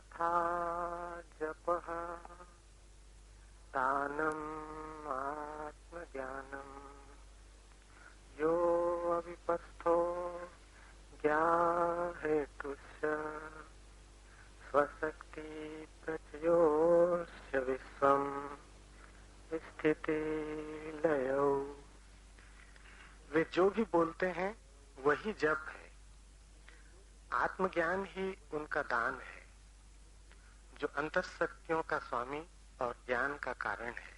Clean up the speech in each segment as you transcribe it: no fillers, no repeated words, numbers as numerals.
यथा जपः दानम् आत्मज्ञानम् यो अविपस्थो ज्ञाहेतुश्च स्वशक्ति प्रचयोस्य विश्वम् स्थिति लयो। वे जो भी बोलते हैं वही जप है। आत्मज्ञान ही उनका दान है, जो अंतःशक्तियों का स्वामी और ज्ञान का कारण है।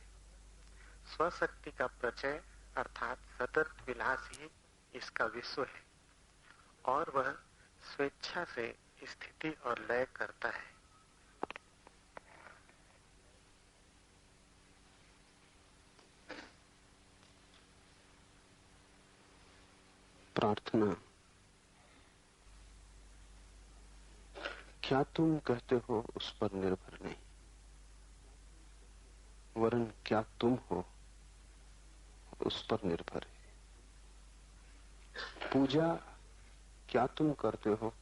स्वशक्ति का प्रचय अर्थात सतत विलास ही इसका विश्व है और वह स्वेच्छा से स्थिति और लय करता है। प्रार्थना। क्या तुम कहते हो उस पर निर्भर नहीं, वरन क्या तुम हो उस पर निर्भर है। पूजा क्या तुम करते हो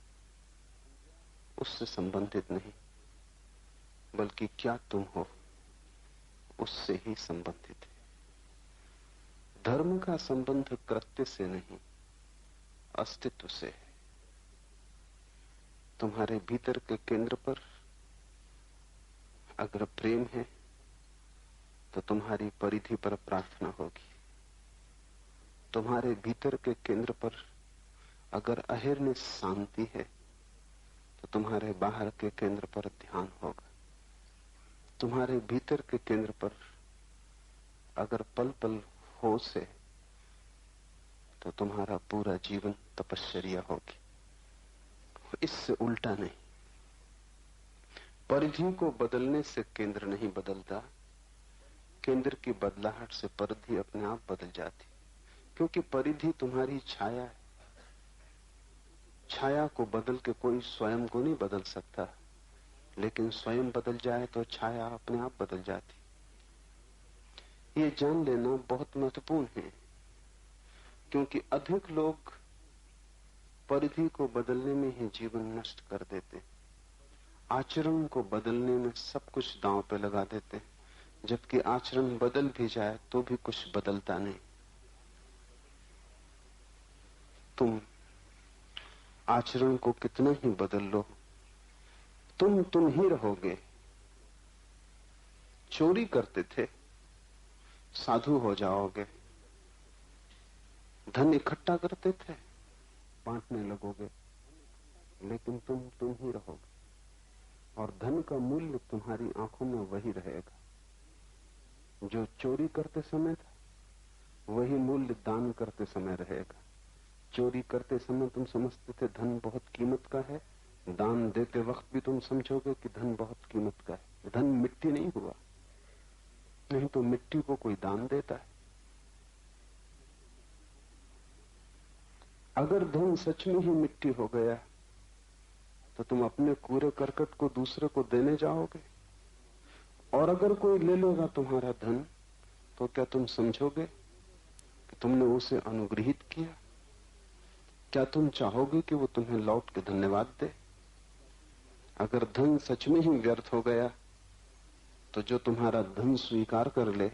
उससे संबंधित नहीं, बल्कि क्या तुम हो उससे ही संबंधित है। धर्म का संबंध कृत्य से नहीं, अस्तित्व से है। तुम्हारे भीतर के केंद्र पर अगर प्रेम है तो तुम्हारी परिधि पर प्रार्थना होगी। तुम्हारे भीतर के केंद्र पर अगर अहिर्निश शांति है तो तुम्हारे बाहर के केंद्र पर ध्यान होगा। तुम्हारे भीतर के केंद्र पर अगर पल पल होश है तो तुम्हारा पूरा जीवन तपश्चर्या होगी। इससे उल्टा नहीं। परिधि को बदलने से केंद्र नहीं बदलता, केंद्र की बदलाहट से परिधि अपने आप बदल जाती, क्योंकि परिधि तुम्हारी छाया है। छाया को बदल के कोई स्वयं को नहीं बदल सकता, लेकिन स्वयं बदल जाए तो छाया अपने आप बदल जाती। ये जान लेना बहुत महत्वपूर्ण है, क्योंकि अधिक लोग परिधि को बदलने में ही जीवन नष्ट कर देते, आचरण को बदलने में सब कुछ दांव पे लगा देते, जबकि आचरण बदल भी जाए तो भी कुछ बदलता नहीं। तुम आचरण को कितना ही बदल लो, तुम ही रहोगे। चोरी करते थे, साधु हो जाओगे। धन इकट्ठा करते थे, बांटने लगोगे, लेकिन तुम ही रहोगे। और धन का मूल्य तुम्हारी आंखों में वही रहेगा जो चोरी करते समय था, वही मूल्य दान करते समय रहेगा। चोरी करते समय तुम समझते थे धन बहुत कीमत का है, दान देते वक्त भी तुम समझोगे कि धन बहुत कीमत का है। धन मिट्टी नहीं हुआ, नहीं तो मिट्टी को कोई दान देता है। अगर धन सच में ही मिट्टी हो गया तो तुम अपने कूड़े करकट को दूसरे को देने जाओगे, और अगर कोई ले लेगा तुम्हारा धन तो क्या तुम समझोगे कि तुमने उसे अनुग्रहित किया? क्या तुम चाहोगे कि वो तुम्हें लौट के धन्यवाद दे? अगर धन सच में ही व्यर्थ हो गया तो जो तुम्हारा धन स्वीकार कर ले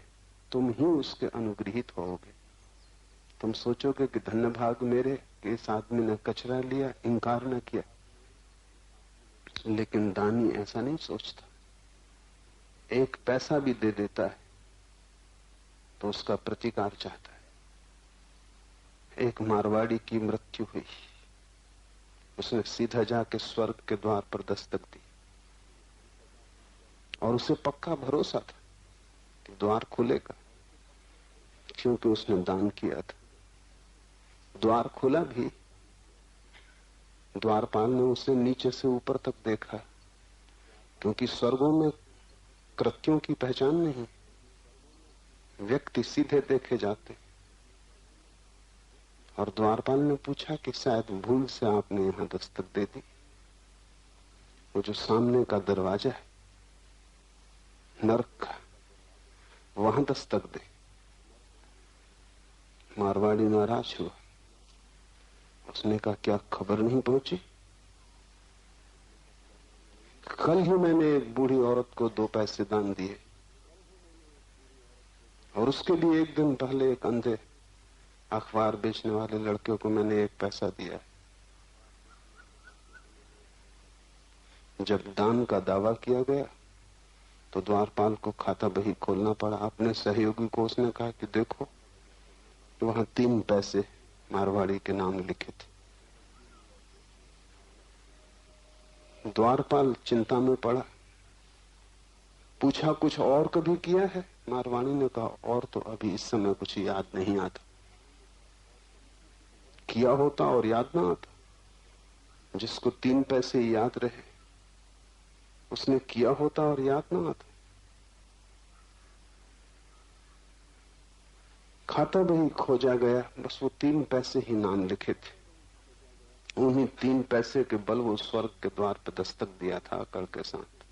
तुम ही उसके अनुग्रहित होगे। तुम सोचोगे कि धन्य भाग मेरे कि इस आदमी ने कचरा लिया, इंकार न किया। लेकिन दानी ऐसा नहीं सोचता। एक पैसा भी दे देता है तो उसका प्रतिकार चाहता है। एक मारवाड़ी की मृत्यु हुई, उसने सीधा जाके स्वर्ग के द्वार पर दस्तक दी और उसे पक्का भरोसा था कि द्वार खुलेगा, क्योंकि उसने दान किया था। द्वार खुला भी, द्वारपाल ने उसे नीचे से ऊपर तक देखा, क्योंकि स्वर्गों में कृत्यों की पहचान नहीं, व्यक्ति सीधे देखे जाते। और द्वारपाल ने पूछा कि शायद भूल से आपने यहां दस्तक दे दी, वो जो सामने का दरवाजा है नरक का, वहां दस्तक दे। मारवाड़ी नाराज हुआ, उसने कहा क्या खबर नहीं पहुंची? कल ही मैंने एक बूढ़ी औरत को 2 पैसे दान दिए, और उसके भी एक दिन पहले एक अंधे अखबार बेचने वाले लड़के को मैंने 1 पैसा दिया। जब दान का दावा किया गया तो द्वारपाल को खाता बही खोलना पड़ा। अपने सहयोगी को उसने कहा कि देखो, तो वहां 3 पैसे मारवाड़ी के नाम लिखे थे। द्वारपाल चिंता में पड़ा, पूछा कुछ और कभी किया है? मारवाड़ी ने कहा और तो अभी इस समय कुछ याद नहीं आता। किया होता और याद ना आता? जिसको 3 पैसे याद रहे उसने किया होता और याद ना आता? खाता बही खोजा गया, बस वो 3 पैसे ही नाम लिखे थे। उन्हीं 3 पैसे के बल वो स्वर्ग के द्वार पर दस्तक दिया था अकड़ के साथ।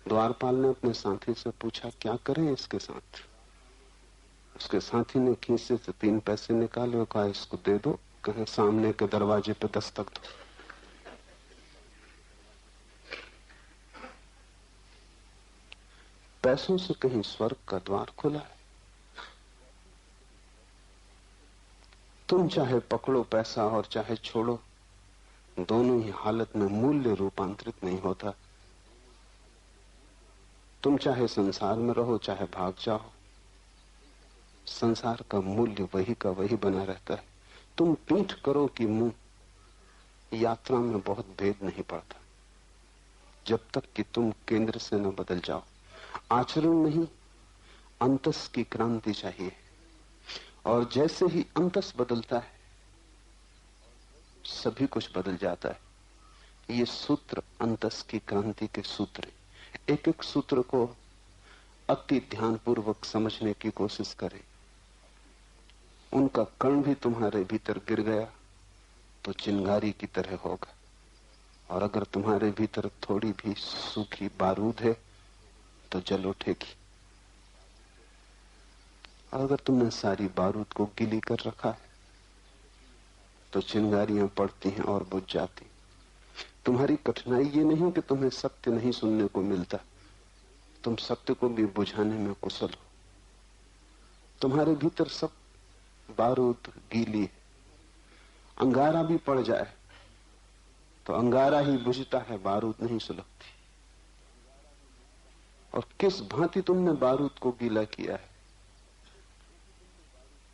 द्वारपाल ने अपने साथी से पूछा क्या करें इसके साथ? उसके साथी ने खीसे से 3 पैसे निकाले और कहा इसको दे दो, कहीं सामने के दरवाजे पे दस्तक दो। पैसों से कहीं स्वर्ग का द्वार खुला है? तुम चाहे पकड़ो पैसा और चाहे छोड़ो, दोनों ही हालत में मूल्य रूपांतरित नहीं होता। तुम चाहे संसार में रहो चाहे भाग जाओ, संसार का मूल्य वही का वही बना रहता है। तुम पीठ करो कि मुंह, यात्रा में बहुत भेद नहीं पड़ता जब तक कि तुम केंद्र से न बदल जाओ। आचरण नहीं, अंतस की क्रांति चाहिए, और जैसे ही अंतस बदलता है सभी कुछ बदल जाता है। ये सूत्र अंतस की क्रांति के सूत्र हैं। एक एक सूत्र को अति ध्यानपूर्वक समझने की कोशिश करें। उनका कण भी तुम्हारे भीतर गिर गया तो चिंगारी की तरह होगा, और अगर तुम्हारे भीतर थोड़ी भी सूखी बारूद है तो जल उठेगी। और अगर तुमने सारी बारूद को गीली कर रखा है तो चिंगारियां पड़ती हैं और बुझ जाती। तुम्हारी कठिनाई ये नहीं कि तुम्हें सत्य नहीं सुनने को मिलता, तुम सत्य को भी बुझाने में कुशल हो। तुम्हारे भीतर सब बारूद गीली है। अंगारा भी पड़ जाए तो अंगारा ही बुझता है, बारूद नहीं सुलगती। और किस भांति तुमने बारूद को गीला किया है?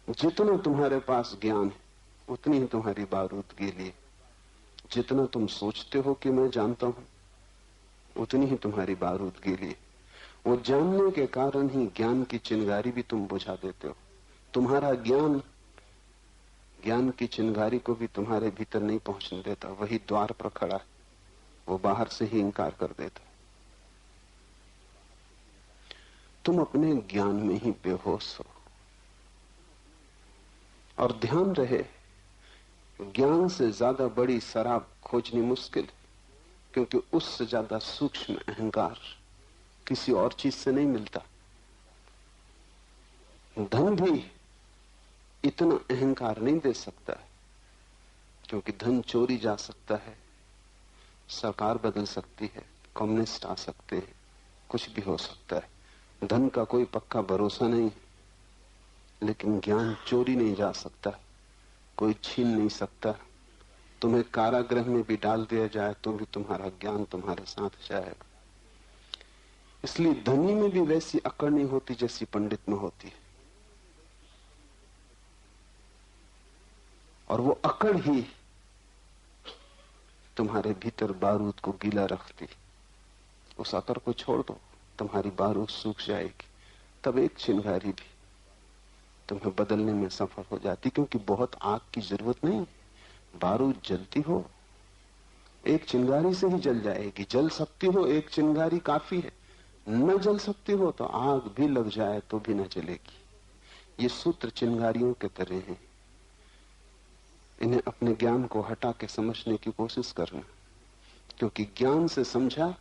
जितना तुम्हारे पास ज्ञान है उतनी ही तुम्हारी बारूद गीली है। जितना तुम सोचते हो कि मैं जानता हूं उतनी ही तुम्हारी बारूद गीली है। वो जानने के कारण ही ज्ञान की चिंगारी भी तुम बुझा देते हो। तुम्हारा ज्ञान ज्ञान की चिंगारी को भी तुम्हारे भीतर नहीं पहुंचने देता, वही द्वार पर खड़ा है, वो बाहर से ही इंकार कर देता। तुम अपने ज्ञान में ही बेहोश हो। और ध्यान रहे, ज्ञान से ज्यादा बड़ी शराब खोजनी मुश्किल है, क्योंकि उससे ज्यादा सूक्ष्म अहंकार किसी और चीज से नहीं मिलता। धन भी इतना अहंकार नहीं दे सकता, क्योंकि धन चोरी जा सकता है, सरकार बदल सकती है, कम्युनिस्ट आ सकते हैं, कुछ भी हो सकता है। धन का कोई पक्का भरोसा नहीं, लेकिन ज्ञान चोरी नहीं जा सकता, कोई छीन नहीं सकता। तुम्हें कारागृह में भी डाल दिया जाए तो भी तुम्हारा ज्ञान तुम्हारे साथ जाएगा। इसलिए धनी में भी वैसी अकड़ नहीं होती जैसी पंडित में होती है, और वो अकड़ ही तुम्हारे भीतर बारूद को गीला रखती। उस अकड़ को छोड़ दो, तुम्हारी बारूद सूख जाएगी, तब एक चिंगारी भी तुम्हें बदलने में सफल हो जाती, क्योंकि बहुत आग की जरूरत नहीं, बारूद जलती हो एक चिंगारी से ही जल जाएगी। जल सकती हो एक चिंगारी काफी है, न जल सकती हो तो आग भी लग जाए तो भी न जलेगी। ये सूत्र चिंगारियों के तरह हैं, इन्हें अपने ज्ञान को हटा के समझने की कोशिश करना, क्योंकि ज्ञान से समझा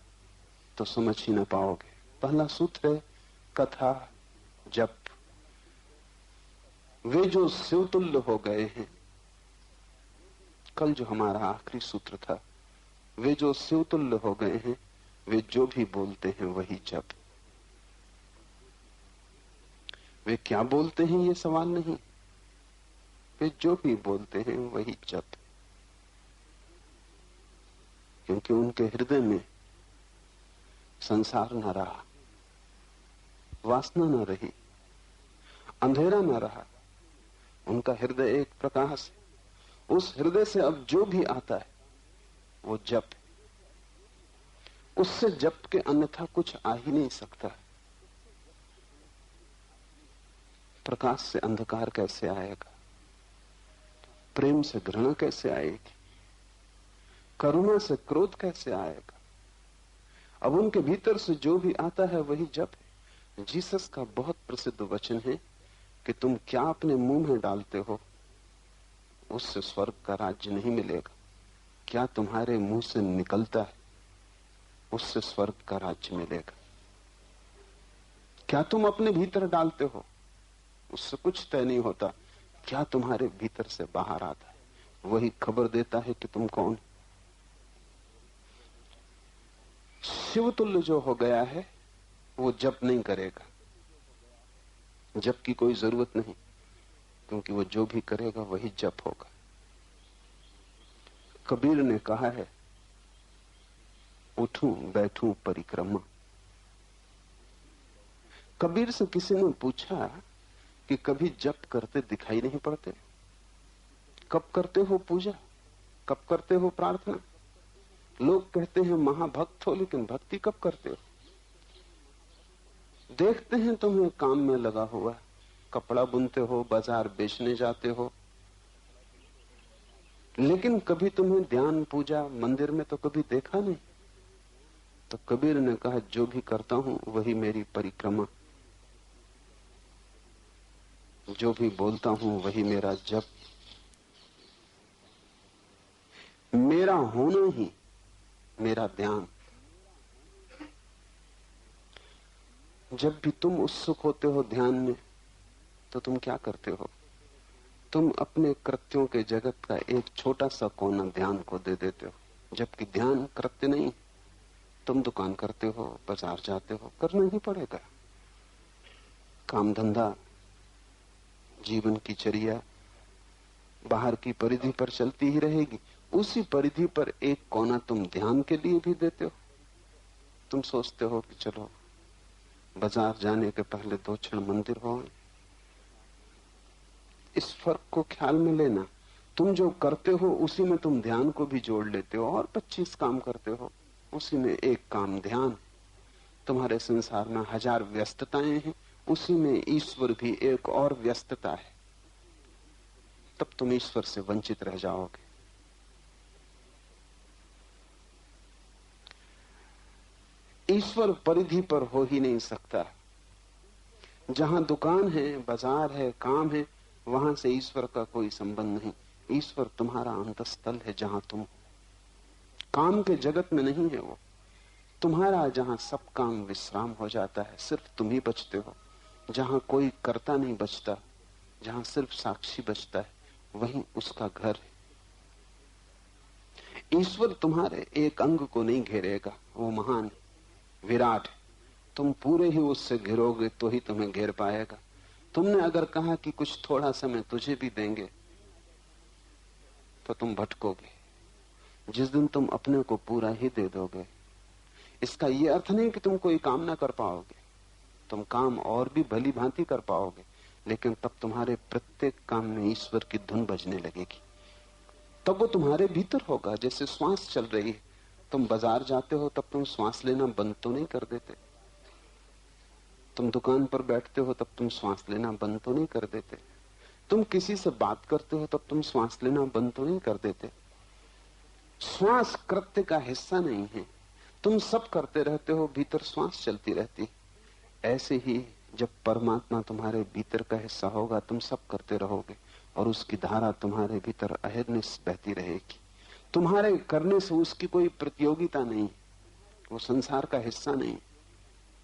तो समझ ही न पाओगे। पहला सूत्र है कथा जप। वे जो शिवतुल्य हो गए हैं, कल जो हमारा आखिरी सूत्र था, वे जो शिवतुल्य हो गए हैं वे जो भी बोलते हैं वही जप। वे क्या बोलते हैं ये सवाल नहीं, वे जो भी बोलते हैं वही जप। क्योंकि उनके हृदय में संसार न रहा, वासना न रही, अंधेरा न रहा। उनका हृदय एक प्रकाश है। उस हृदय से अब जो भी आता है वो जप। उससे जप के अन्यथा कुछ आ ही नहीं सकता। प्रकाश से अंधकार कैसे आएगा? प्रेम से घृणा कैसे आएगी? करुणा से क्रोध कैसे आएगा? अब उनके भीतर से जो भी आता है वही जप है। जीसस का बहुत प्रसिद्ध वचन है कि तुम क्या अपने मुंह में डालते हो उससे स्वर्ग का राज्य नहीं मिलेगा, क्या तुम्हारे मुंह से निकलता है उससे स्वर्ग का राज्य मिलेगा। क्या तुम अपने भीतर डालते हो उससे कुछ तय नहीं होता, क्या तुम्हारे भीतर से बाहर आता है वही खबर देता है कि तुम कौन। शिवतुल्य जो हो गया है वो जप नहीं करेगा, जप की कोई जरूरत नहीं, क्योंकि वो जो भी करेगा वही जप होगा। कबीर ने कहा है, उठूं बैठूं परिक्रमा। कबीर से किसी ने पूछा कि कभी जप करते दिखाई नहीं पड़ते? कब करते हो पूजा, कब करते हो प्रार्थना? लोग कहते हैं महाभक्त हो, लेकिन भक्ति कब करते हो? देखते हैं तुम्हें काम में लगा हुआ, कपड़ा बुनते हो, बाजार बेचने जाते हो, लेकिन कभी तुम्हें ध्यान पूजा मंदिर में तो कभी देखा नहीं। तो कबीर ने कहा, जो भी करता हूं वही मेरी परिक्रमा, जो भी बोलता हूं वही मेरा जप। मेरा होना ही मेरा ध्यान। जब भी तुम उत्सुक होते हो ध्यान में तो तुम क्या करते हो? तुम अपने कृत्यों के जगत का एक छोटा सा कोना ध्यान को दे देते हो, जबकि ध्यान कृत्य नहीं। तुम दुकान करते हो, बाजार जाते हो, करना ही पड़ेगा। काम धंधा, जीवन की चर्या बाहर की परिधि पर चलती ही रहेगी। उसी परिधि पर एक कोना तुम ध्यान के लिए भी देते हो। तुम सोचते हो कि चलो बाजार जाने के पहले 2 क्षण मंदिर हो। इस फर्क को ख्याल में लेना। तुम जो करते हो उसी में तुम ध्यान को भी जोड़ लेते हो, और 25 काम करते हो, उसी में एक काम ध्यान। तुम्हारे संसार में 1000 व्यस्तताएं हैं, उसी में ईश्वर भी एक और व्यस्तता है। तब तुम ईश्वर से वंचित रह जाओगे। ईश्वर परिधि पर हो ही नहीं सकता। जहां दुकान है, बाजार है, काम है, वहां से ईश्वर का कोई संबंध नहीं। ईश्वर तुम्हारा अंतस्थल है, जहां तुम हो। काम के जगत में नहीं है वो तुम्हारा। जहां सब काम विश्राम हो जाता है, सिर्फ तुम ही बचते हो, जहां कोई कर्ता नहीं बचता, जहां सिर्फ साक्षी बचता है, वहीं उसका घर है। ईश्वर तुम्हारे एक अंग को नहीं घेरेगा, वो महान है, विराट है। तुम पूरे ही उससे घिरोगे तो ही तुम्हें घेर पाएगा। तुमने अगर कहा कि कुछ थोड़ा समय तुझे भी देंगे तो तुम भटकोगे। जिस दिन तुम अपने को पूरा ही दे दोगे, इसका यह अर्थ नहीं कि तुम कोई काम ना कर पाओगे। तुम काम और भी भली भांति कर पाओगे, लेकिन तब तुम्हारे प्रत्येक काम में ईश्वर की धुन बजने लगेगी। तब वो तुम्हारे भीतर होगा, जैसे श्वास चल रही है। तुम बाजार जाते हो तब तुम श्वास लेना बंद तो नहीं कर देते। तुम दुकान पर बैठते हो तब तुम श्वास लेना बंद तो नहीं कर देते। तुम किसी से बात करते हो तब तुम श्वास लेना बंद तो नहीं कर देते। श्वास कृत्य का हिस्सा नहीं है। तुम सब करते रहते हो, भीतर श्वास चलती रहती। ऐसे ही जब परमात्मा तुम्हारे भीतर का हिस्सा होगा, तुम सब करते रहोगे और उसकी धारा तुम्हारे भीतर अहर्निश बहती रहेगी। तुम्हारे करने से उसकी कोई प्रतियोगिता नहीं, वो संसार का हिस्सा नहीं।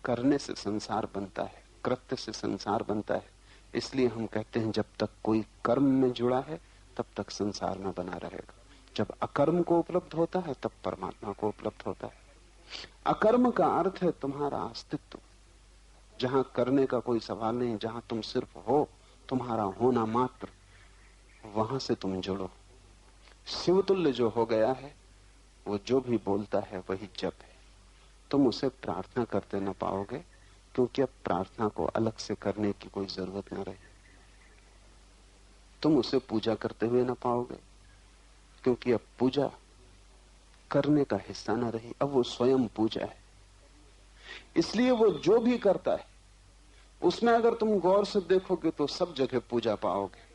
करने से संसार बनता है, कृत्य से संसार बनता है। इसलिए हम कहते हैं जब तक कोई कर्म में जुड़ा है तब तक संसार में बना रहेगा। जब अकर्म को उपलब्ध होता है तब परमात्मा को उपलब्ध होता है। अकर्म का अर्थ है तुम्हारा अस्तित्व, जहां करने का कोई सवाल नहीं, जहां तुम सिर्फ हो, तुम्हारा होना मात्र, वहां से तुम जुड़ो। शिवतुल्य जो हो गया है वो जो भी बोलता है वही जप है। तुम उसे प्रार्थना करते न पाओगे, क्योंकि अब प्रार्थना को अलग से करने की कोई जरूरत न रही। तुम उसे पूजा करते हुए न पाओगे, क्योंकि अब पूजा करने का हिस्सा न रही, अब वो स्वयं पूजा है। इसलिए वो जो भी करता है उसमें अगर तुम गौर से देखोगे तो सब जगह पूजा पाओगे।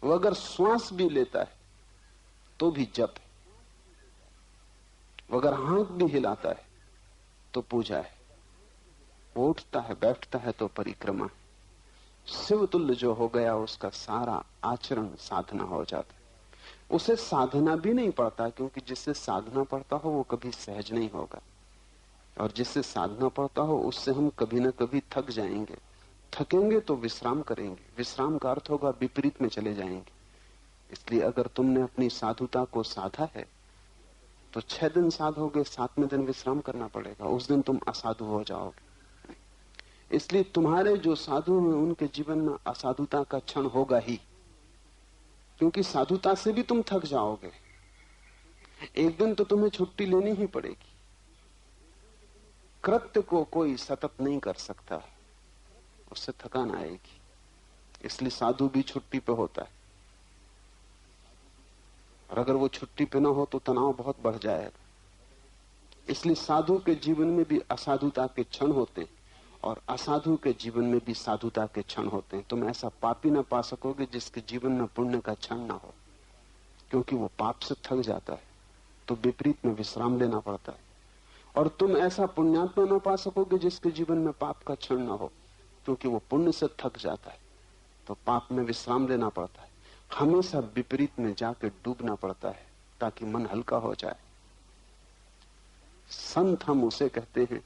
वो अगर श्वास भी लेता है तो भी जप है, वो अगर हाथ भी हिलाता है तो पूजा है, वो उठता है बैठता है तो परिक्रमा है। शिवतुल्य जो हो गया उसका सारा आचरण साधना हो जाता है। उसे साधना भी नहीं पड़ता, क्योंकि जिससे साधना पड़ता हो वो कभी सहज नहीं होगा, और जिससे साधना पड़ता हो उससे हम कभी ना कभी थक जाएंगे। थकेंगे तो विश्राम करेंगे, विश्राम का अर्थ होगा विपरीत में चले जाएंगे। इसलिए अगर तुमने अपनी साधुता को साधा है तो 6 दिन साधोगे, 7वें दिन विश्राम करना पड़ेगा, उस दिन तुम असाधु हो जाओगे। इसलिए तुम्हारे जो साधु हैं उनके जीवन में असाधुता का क्षण होगा ही, क्योंकि साधुता से भी तुम थक जाओगे। एक दिन तो तुम्हें छुट्टी लेनी ही पड़ेगी। कृत्य को कोई सतत नहीं कर सकता, उससे थकान आएगी। इसलिए साधु भी छुट्टी पे होता है, और अगर वो छुट्टी पे ना हो तो तनाव बहुत बढ़ जाएगा। इसलिए साधु के जीवन में भी असाधुता के क्षण होते हैं, और असाधु के जीवन में भी साधुता के क्षण होते हैं। तुम ऐसा पापी ना पा सकोगे जिसके जीवन में पुण्य का क्षण ना हो, क्योंकि वो पाप से थक जाता है तो विपरीत में विश्राम लेना पड़ता है। और तुम ऐसा पुण्यात्मा ना पा सकोगे जिसके जीवन में पाप का क्षण ना हो, क्योंकि वो पुण्य से थक जाता है तो पाप में विश्राम लेना पड़ता है। हमेशा विपरीत में जाके डूबना पड़ता है ताकि मन हल्का हो जाए। संत हम उसे कहते हैं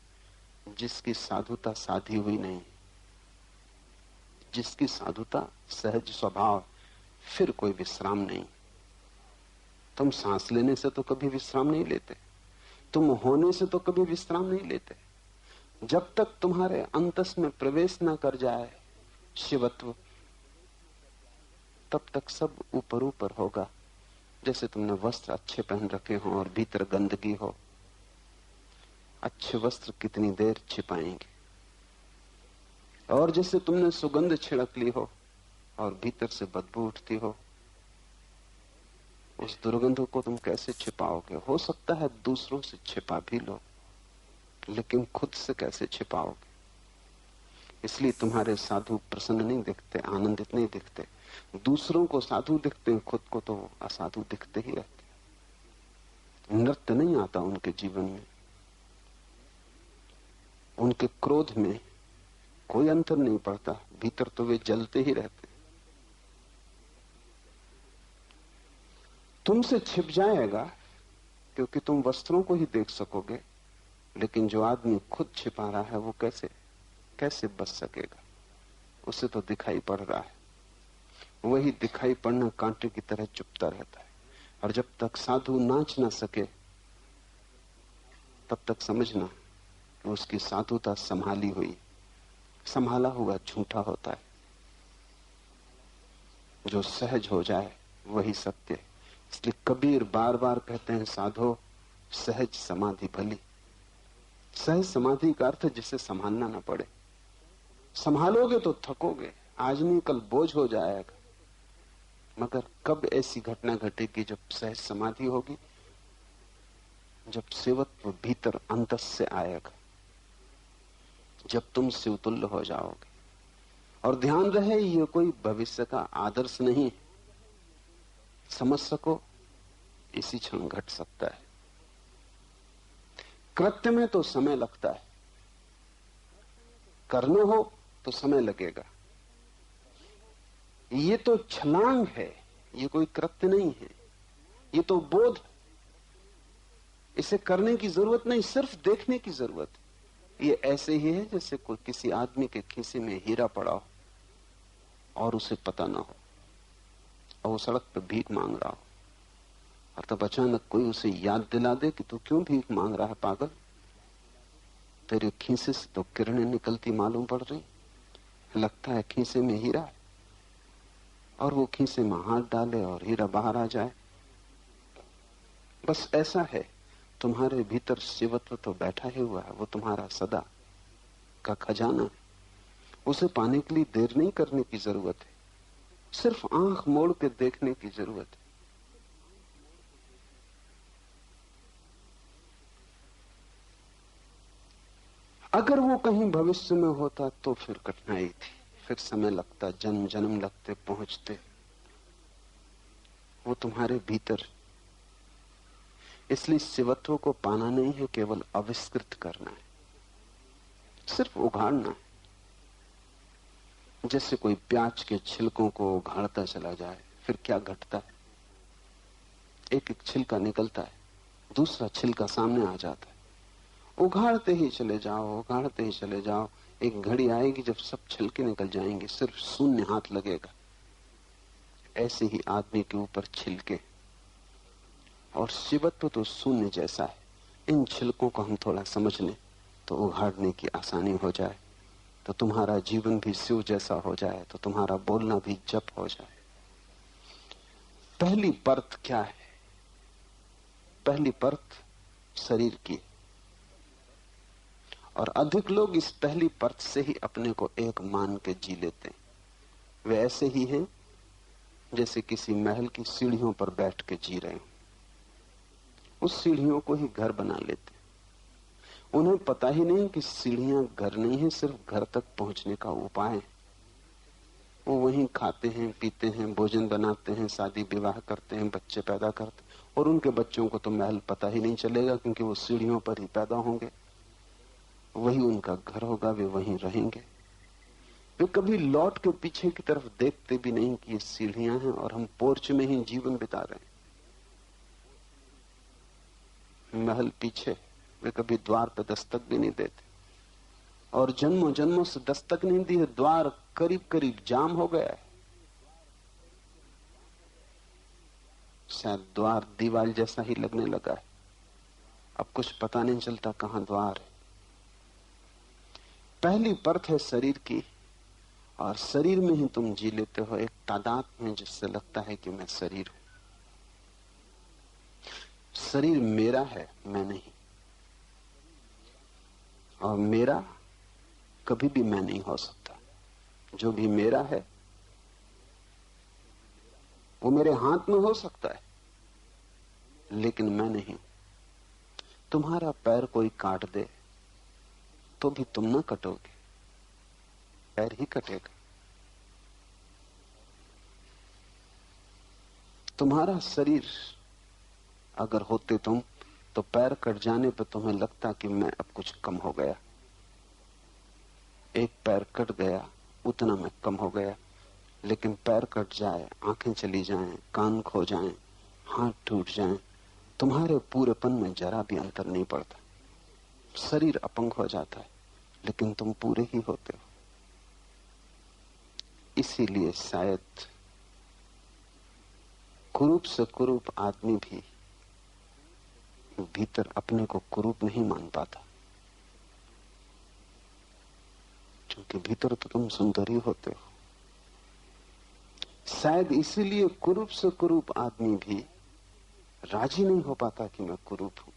जिसकी साधुता साधी हुई नहीं, जिसकी साधुता सहज स्वभाव, फिर कोई विश्राम नहीं। तुम सांस लेने से तो कभी विश्राम नहीं लेते, तुम होने से तो कभी विश्राम नहीं लेते। जब तक तुम्हारे अंतस में प्रवेश न कर जाए शिवत्व, तब तक सब ऊपर ऊपर होगा। जैसे तुमने वस्त्र अच्छे पहन रखे हो और भीतर गंदगी हो, अच्छे वस्त्र कितनी देर छिपाएंगे। और जैसे तुमने सुगंध छिड़क ली हो और भीतर से बदबू उठती हो, उस दुर्गंध को तुम कैसे छिपाओगे? हो सकता है दूसरों से छिपा भी लो, लेकिन खुद से कैसे छिपाओगे? इसलिए तुम्हारे साधु प्रसन्न नहीं दिखते, आनंदित नहीं दिखते। दूसरों को साधु दिखते हैं, खुद को तो असाधु दिखते ही रहते। नृत्य नहीं आता उनके जीवन में, उनके क्रोध में कोई अंतर नहीं पड़ता, भीतर तो वे जलते ही रहते। तुमसे छिप जाएगा क्योंकि तुम वस्त्रों को ही देख सकोगे, लेकिन जो आदमी खुद छिपा रहा है वो कैसे बच सकेगा? उसे तो दिखाई पड़ रहा है। वही दिखाई पड़ना कांटे की तरह चुपता रहता है। और जब तक साधु नाच ना सके तब तक समझना कि उसकी साधुता संभाली हुई, संभाला हुआ झूठा होता है। जो सहज हो जाए वही सत्य है। इसलिए कबीर बार बार कहते हैं, साधो सहज समाधि भली। सहज समाधि का अर्थ जिसे संभालना ना पड़े। संभालोगे तो थकोगे, आज नहीं कल बोझ हो जाएगा। मगर कब ऐसी घटना घटेगी जब सहज समाधि होगी? जब शिवत्व भीतर अंतस से आएगा, जब तुम शिवतुल्य हो जाओगे। और ध्यान रहे, ये कोई भविष्य का आदर्श नहीं, समझ सको इसी क्षण घट सकता है। कृत्य में तो समय लगता है, करना हो तो समय लगेगा। ये तो छलांग है, ये कोई कृत्य नहीं है, ये तो बोध। इसे करने की जरूरत नहीं, सिर्फ देखने की जरूरत है। ये ऐसे ही है जैसे कोई किसी आदमी के खीसे में हीरा पड़ा हो और उसे पता ना हो, और वो सड़क पर भीख मांग रहा हो। और तब अचानक कोई उसे याद दिला दे कि तू क्यों भीख मांग रहा है पागल, तेरे खीसे से तो किरणें निकलती मालूम पड़ रही, लगता है खीसे में हीरा है, और वो खीसे में हाथ डाले और हीरा बाहर आ जाए। बस ऐसा है, तुम्हारे भीतर शिवत्व तो बैठा ही हुआ है, वो तुम्हारा सदा का खजाना है। उसे पाने के लिए देर नहीं करने की जरूरत है, सिर्फ आंख मोड़ के देखने की जरूरत है। अगर वो कहीं भविष्य में होता तो फिर कठिनाई थी, फिर समय लगता, जन्म जन्म लगते पहुंचते। वो तुम्हारे भीतर, इसलिए शिवत्व को पाना नहीं है, केवल आविष्कृत करना है, सिर्फ उघाड़ना है। जैसे कोई प्याज के छिलकों को उघाड़ता चला जाए, फिर क्या घटता है, एक एक छिलका निकलता है, दूसरा छिलका सामने आ जाता है। उघाड़ते ही चले जाओ, उघाड़ते ही चले जाओ, एक घड़ी आएगी जब सब छिलके निकल जाएंगे, सिर्फ शून्य हाथ लगेगा। ऐसे ही आदमी के ऊपर छिलके, और शिवत्व तो शून्य जैसा है। इन छिलकों को हम थोड़ा समझ लें तो उघाड़ने की आसानी हो जाए, तो तुम्हारा जीवन भी शिव जैसा हो जाए, तो तुम्हारा बोलना भी जप हो जाए। पहली परत क्या है? पहली परत शरीर की, और अधिक लोग इस पहली परत से ही अपने को एक मान के जी लेते हैं। वे ऐसे ही हैं जैसे किसी महल की सीढ़ियों पर बैठ के जी रहे हैं, उस सीढ़ियों को ही घर बना लेते। उन्हें पता ही नहीं कि सीढ़ियां घर नहीं है, सिर्फ घर तक पहुंचने का उपाय है। वो वहीं खाते हैं, पीते हैं, भोजन बनाते हैं, शादी विवाह करते हैं, बच्चे पैदा करते हैं, और उनके बच्चों को तो महल पता ही नहीं चलेगा, क्योंकि वो सीढ़ियों पर ही पैदा होंगे, वही उनका घर होगा, वे वहीं रहेंगे। वे कभी लौट के पीछे की तरफ देखते भी नहीं कि ये सीढ़ियां हैं और हम पोर्च में ही जीवन बिता रहे हैं। महल पीछे, वे कभी द्वार पर दस्तक भी नहीं देते, और जन्मों जन्मों से दस्तक नहीं दी है, द्वार करीब करीब जाम हो गया है। शायद द्वार दीवार जैसा ही लगने लगा है, अब कुछ पता नहीं चलता कहां द्वार है। पहली परत है शरीर की, और शरीर में ही तुम जी लेते हो एक तादाद में, जिससे लगता है कि मैं शरीर हूं। शरीर मेरा है, मैं नहीं, और मेरा कभी भी मैं नहीं हो सकता। जो भी मेरा है वो मेरे हाथ में हो सकता है, लेकिन मैं नहीं। तुम्हारा पैर कोई काट दे तो भी तुम ना कटोगे, पैर ही कटेगा। तुम्हारा शरीर अगर होते तुम, तो पैर कट जाने पर तुम्हें लगता कि मैं अब कुछ कम हो गया। एक पैर कट गया, उतना मैं कम हो गया। लेकिन पैर कट जाए, आंखें चली जाएं, कान खो जाएं, हाथ टूट जाएं, तुम्हारे पूरेपन में जरा भी अंतर नहीं पड़ता। शरीर अपंग हो जाता है, लेकिन तुम पूरे ही होते हो। इसीलिए शायद कुरूप से कुरूप आदमी भी भीतर अपने को कुरूप नहीं मान पाता, क्योंकि भीतर तो तुम सुंदर ही होते हो। शायद इसीलिए कुरूप से कुरूप आदमी भी राजी नहीं हो पाता कि मैं कुरूप हूं,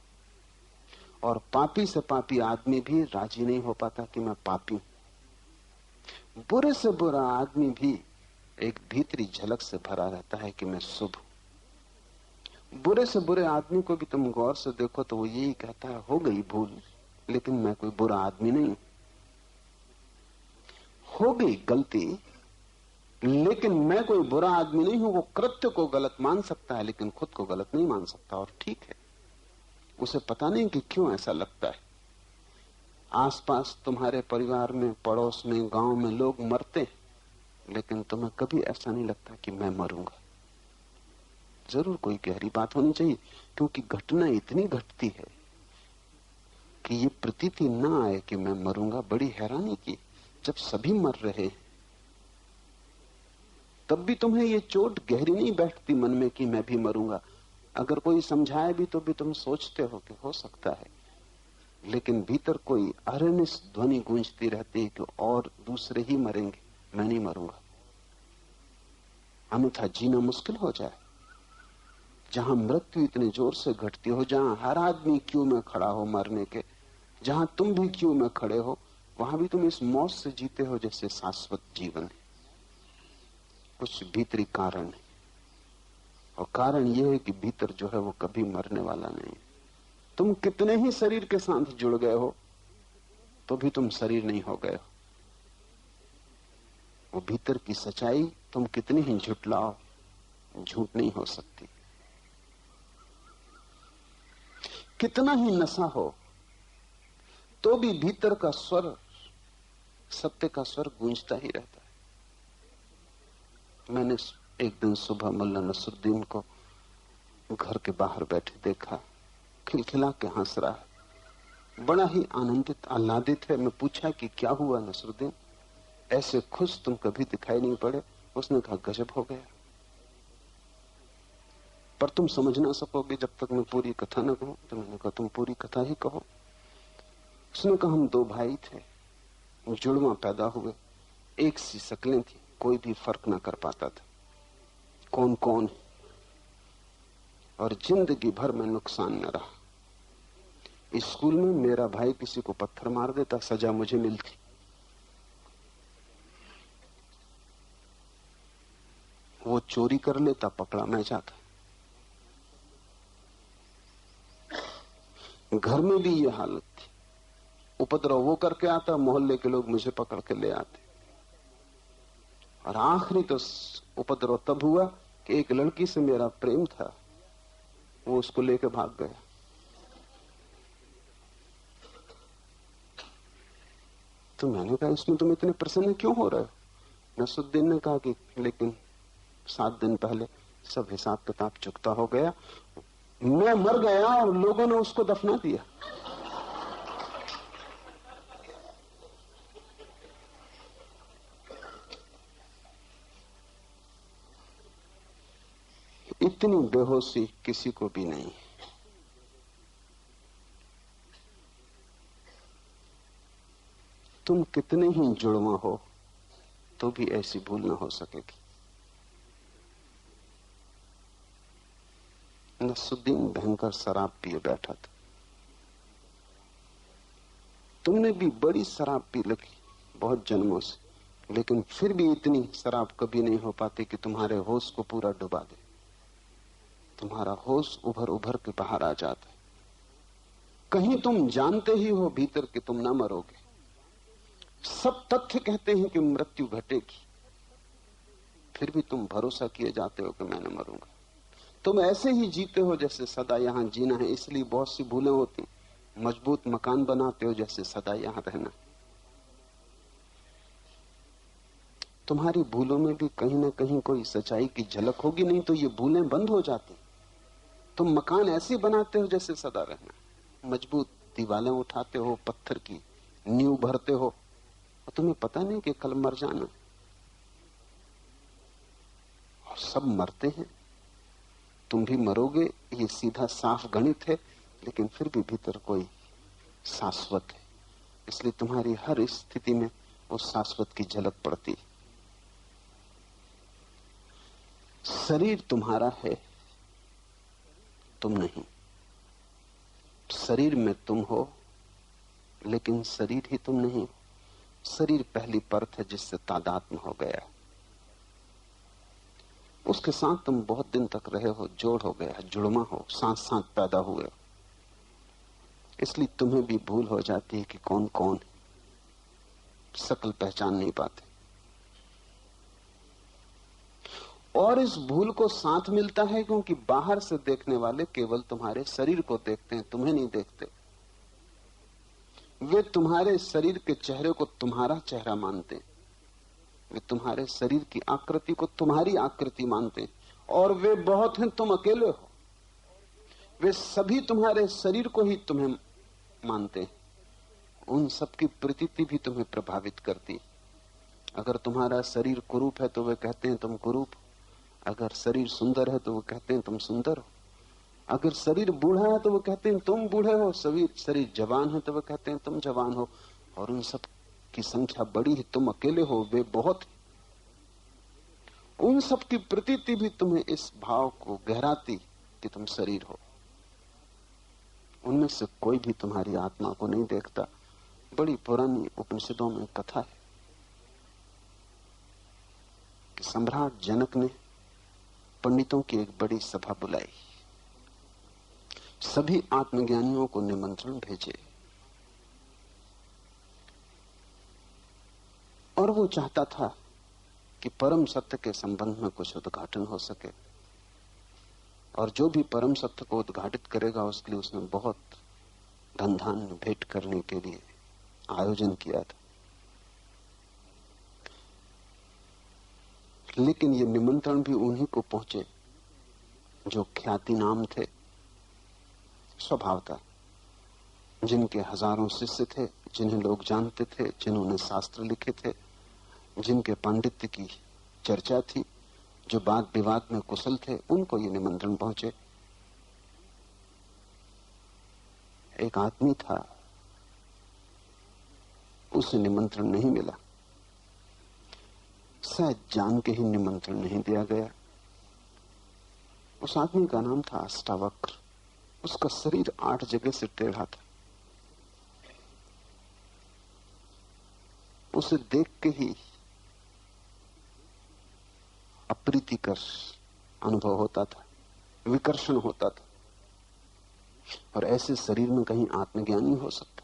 और पापी से पापी आदमी भी राजी नहीं हो पाता कि मैं पापी हूं। बुरे से बुरा आदमी भी एक भीतरी झलक से भरा रहता है कि मैं शुभ हूं। बुरे से बुरे आदमी को भी तुम गौर से देखो तो वो यही कहता है, हो गई भूल, लेकिन मैं कोई बुरा आदमी नहीं। हो गई गलती, लेकिन मैं कोई बुरा आदमी नहीं हूं। वो कृत्य को गलत मान सकता है, लेकिन खुद को गलत नहीं मान सकता, और ठीक है। उसे पता नहीं कि क्यों ऐसा लगता है। आसपास तुम्हारे परिवार में, पड़ोस में, गांव में लोग मरते हैं, लेकिन तुम्हें कभी ऐसा नहीं लगता कि मैं मरूंगा। जरूर कोई गहरी बात होनी चाहिए, क्योंकि घटना इतनी घटती है कि ये प्रतीति ना आए कि मैं मरूंगा। बड़ी हैरानी की, जब सभी मर रहे तब भी तुम्हें ये चोट गहरी नहीं बैठती मन में कि मैं भी मरूंगा। अगर कोई समझाए भी तो भी तुम सोचते हो कि हो सकता है, लेकिन भीतर कोई अरनिस ध्वनि गूंजती रहती है कि और दूसरे ही मरेंगे, मैं नहीं मरूंगा, अन्यथा जीना मुश्किल हो जाए। जहां मृत्यु इतने जोर से घटती हो, जहां हर आदमी क्यू में खड़ा हो मरने के, जहां तुम भी क्यू में खड़े हो, वहां भी तुम इस मौत से जीते हो जैसे शाश्वत जीवन है। कुछ भीतरी कारण है, और कारण यह है कि भीतर जो है वो कभी मरने वाला नहीं। तुम कितने ही शरीर के साथ जुड़ गए हो तो भी तुम शरीर नहीं हो गए हो। वो भीतर की सच्चाई तुम कितनी ही झुटलाओ, झूठ नहीं हो सकती। कितना ही नशा हो तो भी भीतर का स्वर, सत्य का स्वर गूंजता ही रहता है। मैंने एक दिन सुबह मुल्ला नसरुद्दीन को घर के बाहर बैठे देखा, खिलखिला के हंस रहा है, बड़ा ही आनंदित आह्लादित है। मैं पूछा कि क्या हुआ नसरुद्दीन, ऐसे खुश तुम कभी दिखाई नहीं पड़े। उसने कहा गजब हो गया, पर तुम समझ ना सकोगे जब तक मैं पूरी कथा न कहूं। तो मैंने कहा तुम पूरी कथा ही कहो। उसने कहा हम 2 भाई थे, जुड़वा पैदा हुए, एक सी शक्लें थी, कोई भी फर्क ना कर पाता था कौन कौन है, और जिंदगी भर में नुकसान न रहा। स्कूल में मेरा भाई किसी को पत्थर मार देता, सजा मुझे मिलती। वो चोरी कर लेता, पकड़ा मैं जाता। घर में भी ये हालत थी, उपद्रव वो करके आता, मोहल्ले के लोग मुझे पकड़ के ले आते। और आखिरी तो उपद्रव तब हुआ कि एक लड़की से मेरा प्रेम था, वो उसको लेके भाग गया। तो मैंने कहा इसमें तुम इतने प्रसन्न क्यों हो रहे हो? नसरुद्दीन ने कहा कि लेकिन 7 दिन पहले सब हिसाब किताब चुकता हो गया, मैं मर गया और लोगों ने उसको दफना दिया। इतनी बेहोशी किसी को भी नहीं। तुम कितने ही जुड़वा हो तो भी ऐसी भूल ना हो सकेगी। नसरुद्दीन भयंकर शराब पिए बैठा था। तुमने भी बड़ी शराब पी लगी बहुत जन्मों से, लेकिन फिर भी इतनी शराब कभी नहीं हो पाती कि तुम्हारे होश को पूरा डुबा दे। तुम्हारा होश उभर उभर के बाहर आ जाता है। कहीं तुम जानते ही हो भीतर कि तुम ना मरोगे, सब तथ्य कहते हैं कि मृत्यु घटेगी, फिर भी तुम भरोसा किए जाते हो कि मैं न मरूंगा। तुम ऐसे ही जीते हो जैसे सदा यहां जीना है, इसलिए बहुत सी भूलें होती। मजबूत मकान बनाते हो जैसे सदा यहां रहना। तुम्हारी भूलों में भी कहीं ना कहीं कोई सच्चाई की झलक होगी, नहीं तो ये भूलें बंद हो जाती। तुम मकान ऐसे बनाते हो जैसे सदा रहना, मजबूत दीवारें उठाते हो, पत्थर की नींव भरते हो, और तुम्हें पता नहीं कि कल मर जाना। और सब मरते हैं, तुम भी मरोगे, ये सीधा साफ गणित है, लेकिन फिर भी भीतर कोई शाश्वत है, इसलिए तुम्हारी हर स्थिति में उस शाश्वत की झलक पड़ती। शरीर तुम्हारा है, तुम नहीं। शरीर में तुम हो, लेकिन शरीर ही तुम नहीं हो। शरीर पहली परत है जिससे तादात्म्य हो गया, उसके साथ तुम बहुत दिन तक रहे हो, जोड़ हो गया, जुड़मा हो, साथ साथ पैदा हुए हो। इसलिए तुम्हें भी भूल हो जाती है कि कौन कौन है, शक्ल पहचान नहीं पाते। और इस भूल को साथ मिलता है क्योंकि बाहर से देखने वाले केवल तुम्हारे शरीर को देखते हैं, तुम्हें नहीं देखते। वे तुम्हारे शरीर के चेहरे को तुम्हारा चेहरा मानते हैं, वे तुम्हारे शरीर की आकृति को तुम्हारी आकृति मानते हैं, और वे बहुत हैं, तुम अकेले हो। वे सभी तुम्हारे शरीर को ही तुम्हें मानते हैं, उन सबकी प्रतीति भी तुम्हें प्रभावित करती। अगर तुम्हारा शरीर कुरूप है तो वे कहते हैं तुम कुरूप हो, अगर शरीर सुंदर है तो वो कहते हैं तुम सुंदर हो, अगर शरीर बूढ़ा है तो वो कहते हैं तुम बूढ़े हो, शरीर जवान है तो वो कहते हैं तुम जवान हो। और उन सब की संख्या बड़ी है, तुम अकेले हो, वे बहुत है। उन सब की प्रतीति भी तुम्हें इस भाव को गहराती कि तुम शरीर हो। उनमें से कोई भी तुम्हारी आत्मा को नहीं देखता। बड़ी पुरानी उपनिषदों में कथा है कि सम्राट जनक ने पंडितों की एक बड़ी सभा बुलाई, सभी आत्मज्ञानियों को निमंत्रण भेजे और वो चाहता था कि परम सत्य के संबंध में कुछ उद्घाटन हो सके। और जो भी परम सत्य को उद्घाटित करेगा उसके लिए उसने बहुत धन धान्य भेंट करने के लिए आयोजन किया था। लेकिन ये निमंत्रण भी उन्हीं को पहुंचे जो ख्याति नाम थे, स्वभाव था, जिनके हजारों शिष्य थे, जिन्हें लोग जानते थे, जिन्होंने शास्त्र लिखे थे, जिनके पांडित्य की चर्चा थी, जो वाद विवाद में कुशल थे, उनको ये निमंत्रण पहुंचे। एक आदमी था, उसे निमंत्रण नहीं मिला, शायद जान के ही निमंत्रण नहीं दिया गया। उस आदमी का नाम था अष्टावक्र। उसका शरीर 8 जगह से टेढ़ा था। उसे देख के ही अप्रीतिकर अनुभव होता था, विकर्षण होता था। और ऐसे शरीर में कहीं आत्मज्ञान नहीं हो सकता।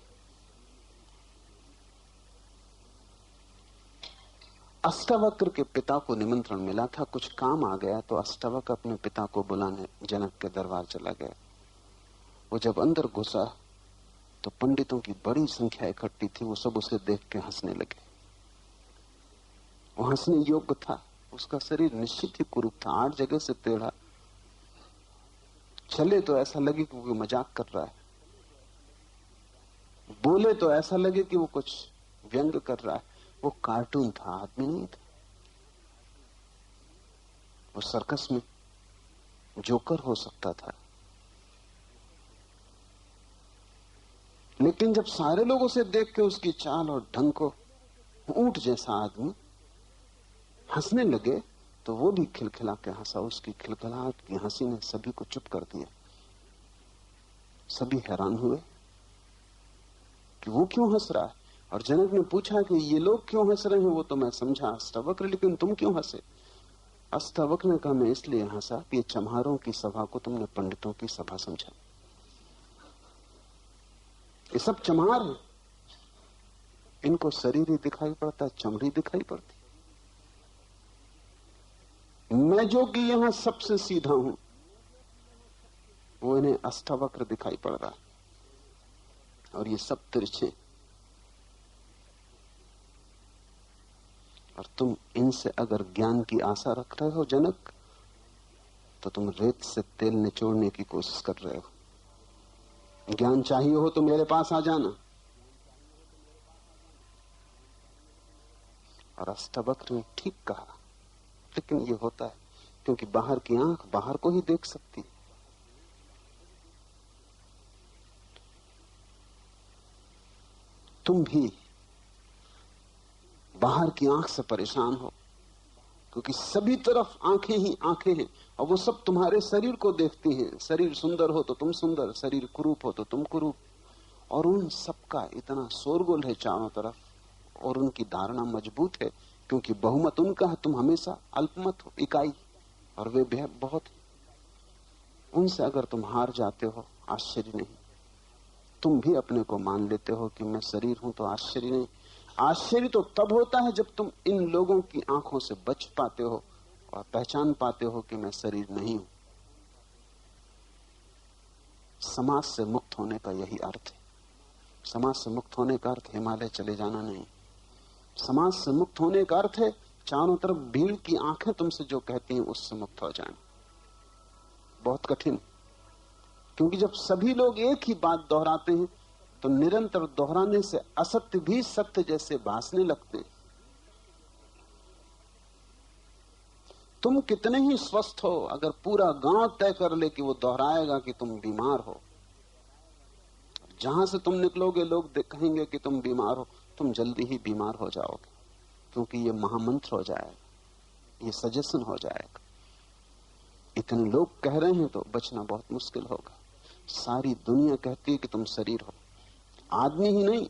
अष्टावक्र के पिता को निमंत्रण मिला था, कुछ काम आ गया तो अष्टावक्र अपने पिता को बुलाने जनक के दरबार चला गया। वो जब अंदर घुसा तो पंडितों की बड़ी संख्या इकट्ठी थी। वो सब उसे देख के हंसने लगे। वो हंसने योग्य था। उसका शरीर निश्चित ही कुरूप था, 8 जगह से टेढ़ा। चले तो ऐसा लगे कि वो मजाक कर रहा है, बोले तो ऐसा लगे कि वो कुछ व्यंग कर रहा है। वो कार्टून था, आदमी नहीं था। वो सर्कस में जोकर हो सकता था। लेकिन जब सारे लोग उसे देख के उसकी चाल और ढंग को, ऊंट जैसा आदमी, हंसने लगे तो वो भी खिलखिला के हंसा। उसकी खिलखिलाहट की हंसी ने सभी को चुप कर दिया। सभी हैरान हुए कि वो क्यों हंस रहा है। और जनक ने पूछा कि ये लोग क्यों हंस रहे हैं। वो तो मैं समझा अष्टावक्र, लेकिन तुम क्यों हंसे? अष्टावक्र ने कहा, मैं इसलिए हंसा कि ये चम्हारों की सभा को तुमने पंडितों की सभा समझा। ये सब चम्हार हैं, इनको शरीर ही दिखाई पड़ता, चमड़ी दिखाई पड़ती। मैं जो कि यहां सबसे सीधा हूं, वो इन्हें अष्टावक्र दिखाई पड़ रहा है। और ये सब तिरछे। और तुम इनसे अगर ज्ञान की आशा रख रहे हो जनक, तो तुम रेत से तेल निचोड़ने की कोशिश कर रहे हो। ज्ञान चाहिए हो तो मेरे पास आ जाना। और अष्टावक्र ने ठीक कहा, लेकिन ये होता है क्योंकि बाहर की आंख बाहर को ही देख सकती। तुम भी बाहर की आंख से परेशान हो, क्योंकि सभी तरफ आंखें ही आंखें हैं और वो सब तुम्हारे शरीर को देखती हैं। शरीर सुंदर हो तो तुम सुंदर, शरीर कुरूप हो तो तुम कुरूप। और उन सबका इतना शोरगुल है चारों तरफ, और उनकी धारणा मजबूत है क्योंकि बहुमत उनका है। तुम हमेशा अल्पमत हो, इकाई, और वे बहुत। उनसे अगर तुम हार जाते हो, आश्चर्य नहीं। तुम भी अपने को मान लेते हो कि मैं शरीर हूं, तो आश्चर्य नहीं। आश्चर्य तो तब होता है जब तुम इन लोगों की आंखों से बच पाते हो और पहचान पाते हो कि मैं शरीर नहीं हूं। समाज से मुक्त होने का यही अर्थ है। समाज से मुक्त होने का अर्थ हिमालय चले जाना नहीं। समाज से मुक्त होने का अर्थ है चारों तरफ भीड़ की आंखें तुमसे जो कहती हैं उससे मुक्त हो जाना। बहुत कठिन, क्योंकि जब सभी लोग एक ही बात दोहराते हैं तो निरंतर दोहराने से असत्य भी सत्य जैसे भासने लगते हैं। तुम कितने ही स्वस्थ हो, अगर पूरा गांव तय कर ले कि वो दोहराएगा कि तुम बीमार हो, जहां से तुम निकलोगे लोग कहेंगे कि तुम बीमार हो, तुम जल्दी ही बीमार हो जाओगे, क्योंकि ये महामंत्र हो जाएगा, ये सजेशन हो जाएगा। इतने लोग कह रहे हैं तो बचना बहुत मुश्किल होगा। सारी दुनिया कहती है कि तुम शरीर हो, आदमी ही नहीं,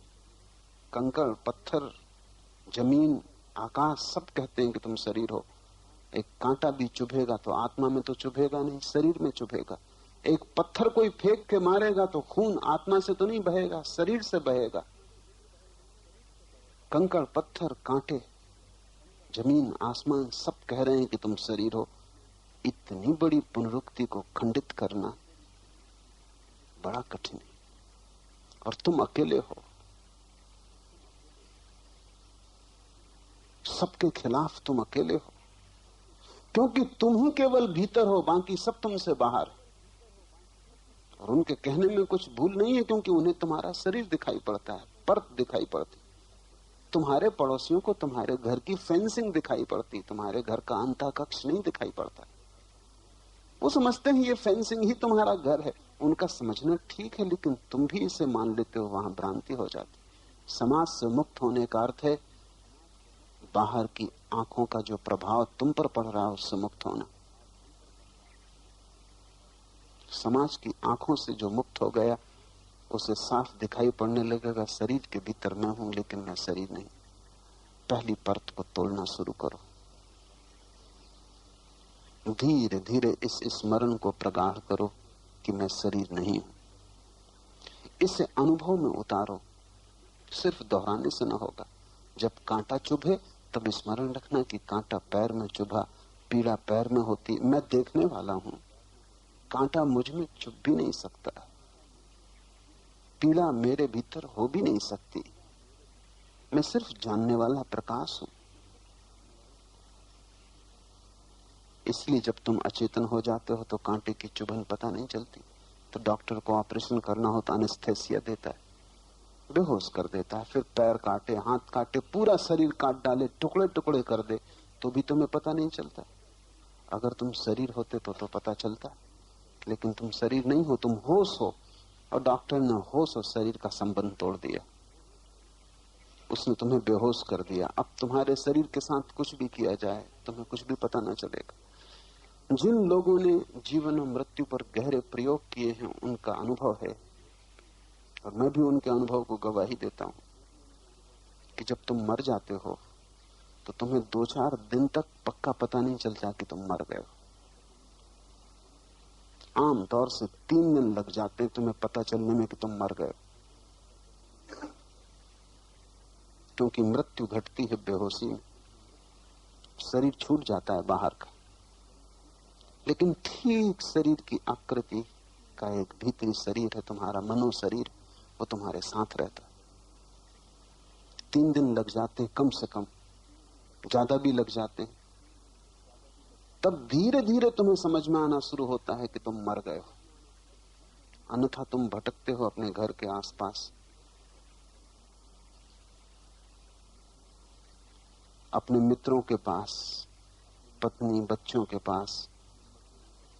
कंकड़ पत्थर जमीन आकाश सब कहते हैं कि तुम शरीर हो। एक कांटा भी चुभेगा तो आत्मा में तो चुभेगा नहीं, शरीर में चुभेगा। एक पत्थर कोई फेंक के मारेगा तो खून आत्मा से तो नहीं बहेगा, शरीर से बहेगा। कंकड़ पत्थर कांटे जमीन आसमान सब कह रहे हैं कि तुम शरीर हो। इतनी बड़ी पुनरुक्ति को खंडित करना बड़ा कठिन है, और तुम अकेले हो, सबके खिलाफ तुम अकेले हो, क्योंकि तुम ही केवल भीतर हो, बाकी सब तुमसे बाहर है। और उनके कहने में कुछ भूल नहीं है, क्योंकि उन्हें तुम्हारा शरीर दिखाई पड़ता है, परत दिखाई पड़ती। तुम्हारे पड़ोसियों को तुम्हारे घर की फेंसिंग दिखाई पड़ती, तुम्हारे घर का अंतः कक्ष नहीं दिखाई पड़ता। वो समझते हैं ये फेंसिंग ही तुम्हारा घर है। उनका समझना ठीक है, लेकिन तुम भी इसे मान लेते हो, वहां भ्रांति हो जाती। समाज से मुक्त होने का अर्थ है बाहर की आंखों का जो प्रभाव तुम पर पड़ रहा है उससे मुक्त होना। समाज की आंखों से जो मुक्त हो गया उसे साफ दिखाई पड़ने लगेगा, शरीर के भीतर मैं हूं लेकिन मैं शरीर नहीं। पहली परत को तोड़ना शुरू करो, धीरे धीरे इस स्मरण को प्रगाढ़ करो कि मैं शरीर नहीं हूं। इसे अनुभव में उतारो, सिर्फ दोहराने से न होगा। जब कांटा चुभे तब स्मरण रखना कि कांटा पैर में चुभा, पीड़ा पैर में होती, मैं देखने वाला हूं, कांटा मुझ में चुभ भी नहीं सकता, पीड़ा मेरे भीतर हो भी नहीं सकती, मैं सिर्फ जानने वाला प्रकाश हूं। इसलिए जब तुम अचेतन हो जाते हो तो कांटे की चुभन पता नहीं चलती। तो डॉक्टर को ऑपरेशन करना हो तो एनेस्थेसिया देता है, बेहोश कर देता है, फिर पैर काटे, हाथ काटे, पूरा शरीर काट डाले, टुकड़े टुकड़े कर दे, तो भी तुम्हें पता नहीं चलता। अगर तुम शरीर होते तो पता चलता, लेकिन तुम शरीर नहीं हो, तुम होश हो। और डॉक्टर ने होश और शरीर का संबंध तोड़ दिया, उसने तुम्हें बेहोश कर दिया। अब तुम्हारे शरीर के साथ कुछ भी किया जाए तुम्हें कुछ भी पता ना चलेगा। जिन लोगों ने जीवन और मृत्यु पर गहरे प्रयोग किए हैं उनका अनुभव है, और मैं भी उनके अनुभव को गवाही देता हूं, कि जब तुम मर जाते हो तो तुम्हें 2-4 दिन तक पक्का पता नहीं चलता कि तुम मर गए हो। आम तौर से 3 दिन लग जाते हैं तुम्हें पता चलने में कि तुम मर गए, क्योंकि मृत्यु घटती है बेहोशी में, शरीर छूट जाता है बाहर का। लेकिन ठीक शरीर की आकृति का एक भीतरी शरीर है, तुम्हारा मनो शरीर, वो तुम्हारे साथ रहता है। 3 दिन लग जाते हैं कम से कम, ज्यादा भी लग जाते हैं। तब धीरे धीरे तुम्हें समझ में आना शुरू होता है कि तुम मर गए हो। अन्यथा तुम भटकते हो अपने घर के आसपास, अपने मित्रों के पास, पत्नी बच्चों के पास।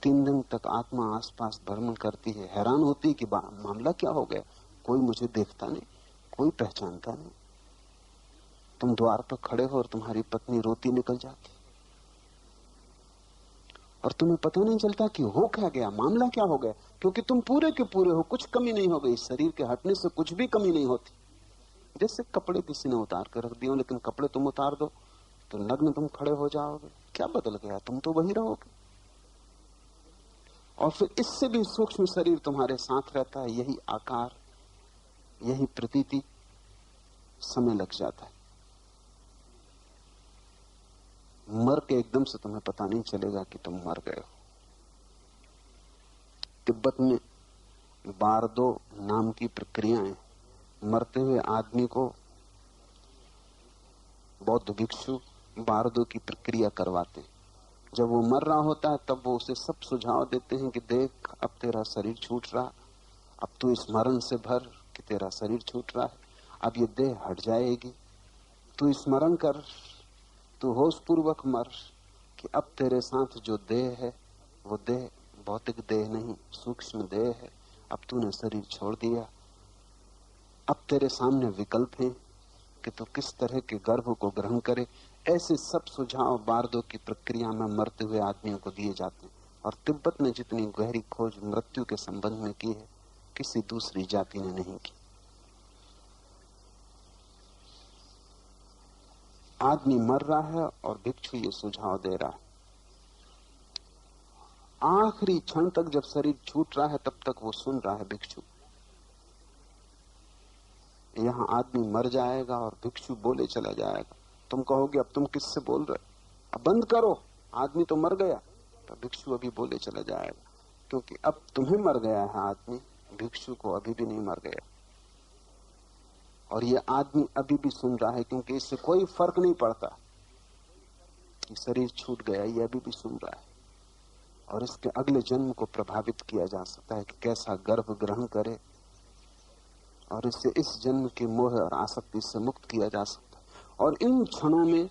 3 दिन तक आत्मा आसपास भ्रमण करती है, हैरान होती है कि मामला क्या हो गया, कोई मुझे देखता नहीं, कोई पहचानता नहीं। तुम द्वार पर खड़े हो और तुम्हारी पत्नी रोती निकल जाती, और तुम्हें पता नहीं चलता कि हो क्या गया, मामला क्या हो गया, क्योंकि तुम पूरे के पूरे हो, कुछ कमी नहीं हो गई। शरीर के हटने से कुछ भी कमी नहीं होती। जैसे कपड़े किसी ने उतार कर रख दिए, लेकिन कपड़े तुम उतार दो तो नग्न तुम खड़े हो जाओगे, क्या बदल गया, तुम तो वही रहोगे। और फिर इससे भी सूक्ष्म शरीर तुम्हारे साथ रहता है, यही आकार, यही प्रतीति, समय लग जाता है। मर के एकदम से तुम्हें पता नहीं चलेगा कि तुम मर गए हो। तिब्बत में बारदो नाम की प्रक्रियाएं, मरते हुए आदमी को बौद्ध भिक्षु बारदो की प्रक्रिया करवाते हैं। जब वो मर रहा होता है तब वो उसे सब सुझाव देते हैं कि देख, अब तेरा शरीर छूट रहा, अब तू स्मरण से भर कि तेरा शरीर छूट रहा है, अब ये देह हट जाएगी, तू स्मरण कर, तू होश पूर्वक मर कि अब तेरे साथ जो देह है वो देह भौतिक देह नहीं, सूक्ष्म देह है। अब तूने शरीर छोड़ दिया, अब तेरे सामने विकल्प है कि तू किस तरह के गर्भ को ग्रहण करे। ऐसे सब सुझाव बारदो की प्रक्रिया में मरते हुए आदमियों को दिए जाते हैं। और तिब्बत ने जितनी गहरी खोज मृत्यु के संबंध में की है, किसी दूसरी जाति ने नहीं की। आदमी मर रहा है और भिक्षु ये सुझाव दे रहा है। आखिरी क्षण तक जब शरीर छूट रहा है तब तक वो सुन रहा है भिक्षु। यहां आदमी मर जाएगा और भिक्षु बोले चला जाएगा। तुम कहोगे अब तुम किससे बोल रहे, अब बंद करो, आदमी तो मर गया। तो भिक्षु अभी बोले चला जाएगा, क्योंकि अब तुम्हें मर गया है आदमी, भिक्षु को अभी भी नहीं मर गया। और ये आदमी अभी भी सुन रहा है, क्योंकि इससे कोई फर्क नहीं पड़ता कि शरीर छूट गया, ये अभी भी सुन रहा है। और इसके अगले जन्म को प्रभावित किया जा सकता है कि कैसा गर्भ ग्रहण करे, और इससे इस जन्म के मोह और आसक्ति से मुक्त किया जा सकता है। और इन क्षणों में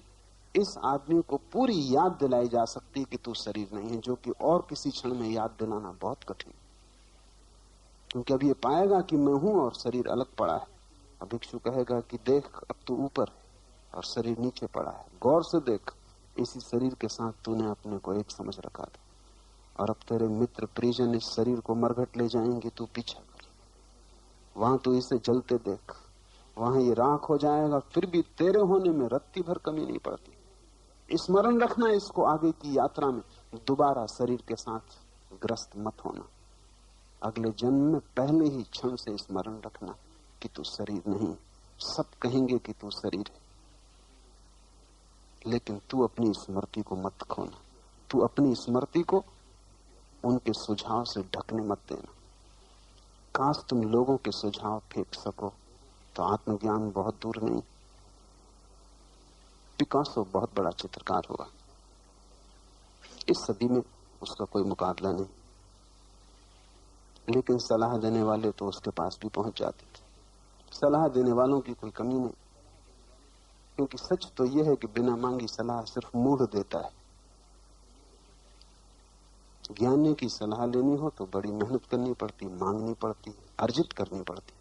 इस आदमी को पूरी याद दिलाई जा सकती है कि तू शरीर नहीं है, जो कि और किसी क्षण में याद दिलाना बहुत कठिन, क्योंकि अब ये पाएगा कि मैं हूं और शरीर अलग पड़ा है। अब भिक्षु कहेगा कि देख अब तू ऊपर है और शरीर नीचे पड़ा है, गौर से देख, इसी शरीर के साथ तूने अपने को एक समझ रखा था, और अब तेरे मित्र परिजन इस शरीर को मरघट ले जाएंगे, तू पीछा कर, वहां तू इसे जलते देख, वहां ये राख हो जाएगा, फिर भी तेरे होने में रत्ती भर कमी नहीं पड़ती। स्मरण रखना इसको, आगे की यात्रा में दोबारा शरीर के साथ ग्रस्त मत होना। अगले जन्म में पहले ही क्षण से स्मरण रखना कि तू शरीर नहीं। सब कहेंगे कि तू शरीर है, लेकिन तू अपनी स्मृति को मत खोना। तू अपनी स्मृति को उनके सुझाव से ढकने मत देना। काश तुम लोगों के सुझाव फेंक सको तो आत्मज्ञान बहुत दूर नहीं। पिकासो बहुत बड़ा चित्रकार हुआ, इस सदी में उसका कोई मुकाबला नहीं, लेकिन सलाह देने वाले तो उसके पास भी पहुंच जाते थे। सलाह देने वालों की कोई कमी नहीं, क्योंकि सच तो यह है कि बिना मांगी सलाह सिर्फ मूढ़ देता है। ज्ञानी की सलाह लेनी हो तो बड़ी मेहनत करनी पड़ती, मांगनी पड़ती, अर्जित करनी पड़ती।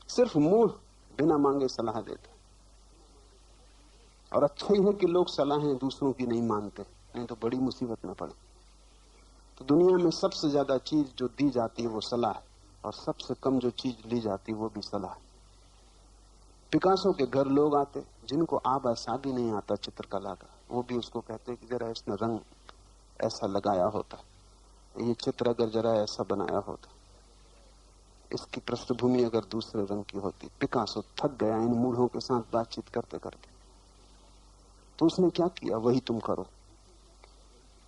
सिर्फ मूढ़ बिना मांगे सलाह देता। और अच्छा ही है कि लोग सलाहें दूसरों की नहीं मानते, नहीं तो बड़ी मुसीबत में पड़े। तो दुनिया में सबसे ज्यादा चीज जो दी जाती है वो सलाह, और सबसे कम जो चीज ली जाती है वो भी सलाह। पिकासो के घर लोग आते जिनको आब ऐसा भी नहीं आता चित्रकला का, वो भी उसको कहते कि जरा इसने रंग ऐसा लगाया होता, ये चित्र अगर जरा ऐसा बनाया होता, इसकी पृष्ठभूमि अगर दूसरे रंग की होती। पिकासो थक गया इन मूढ़ों के साथ बातचीत करते करते। तो उसने क्या किया, वही तुम करो।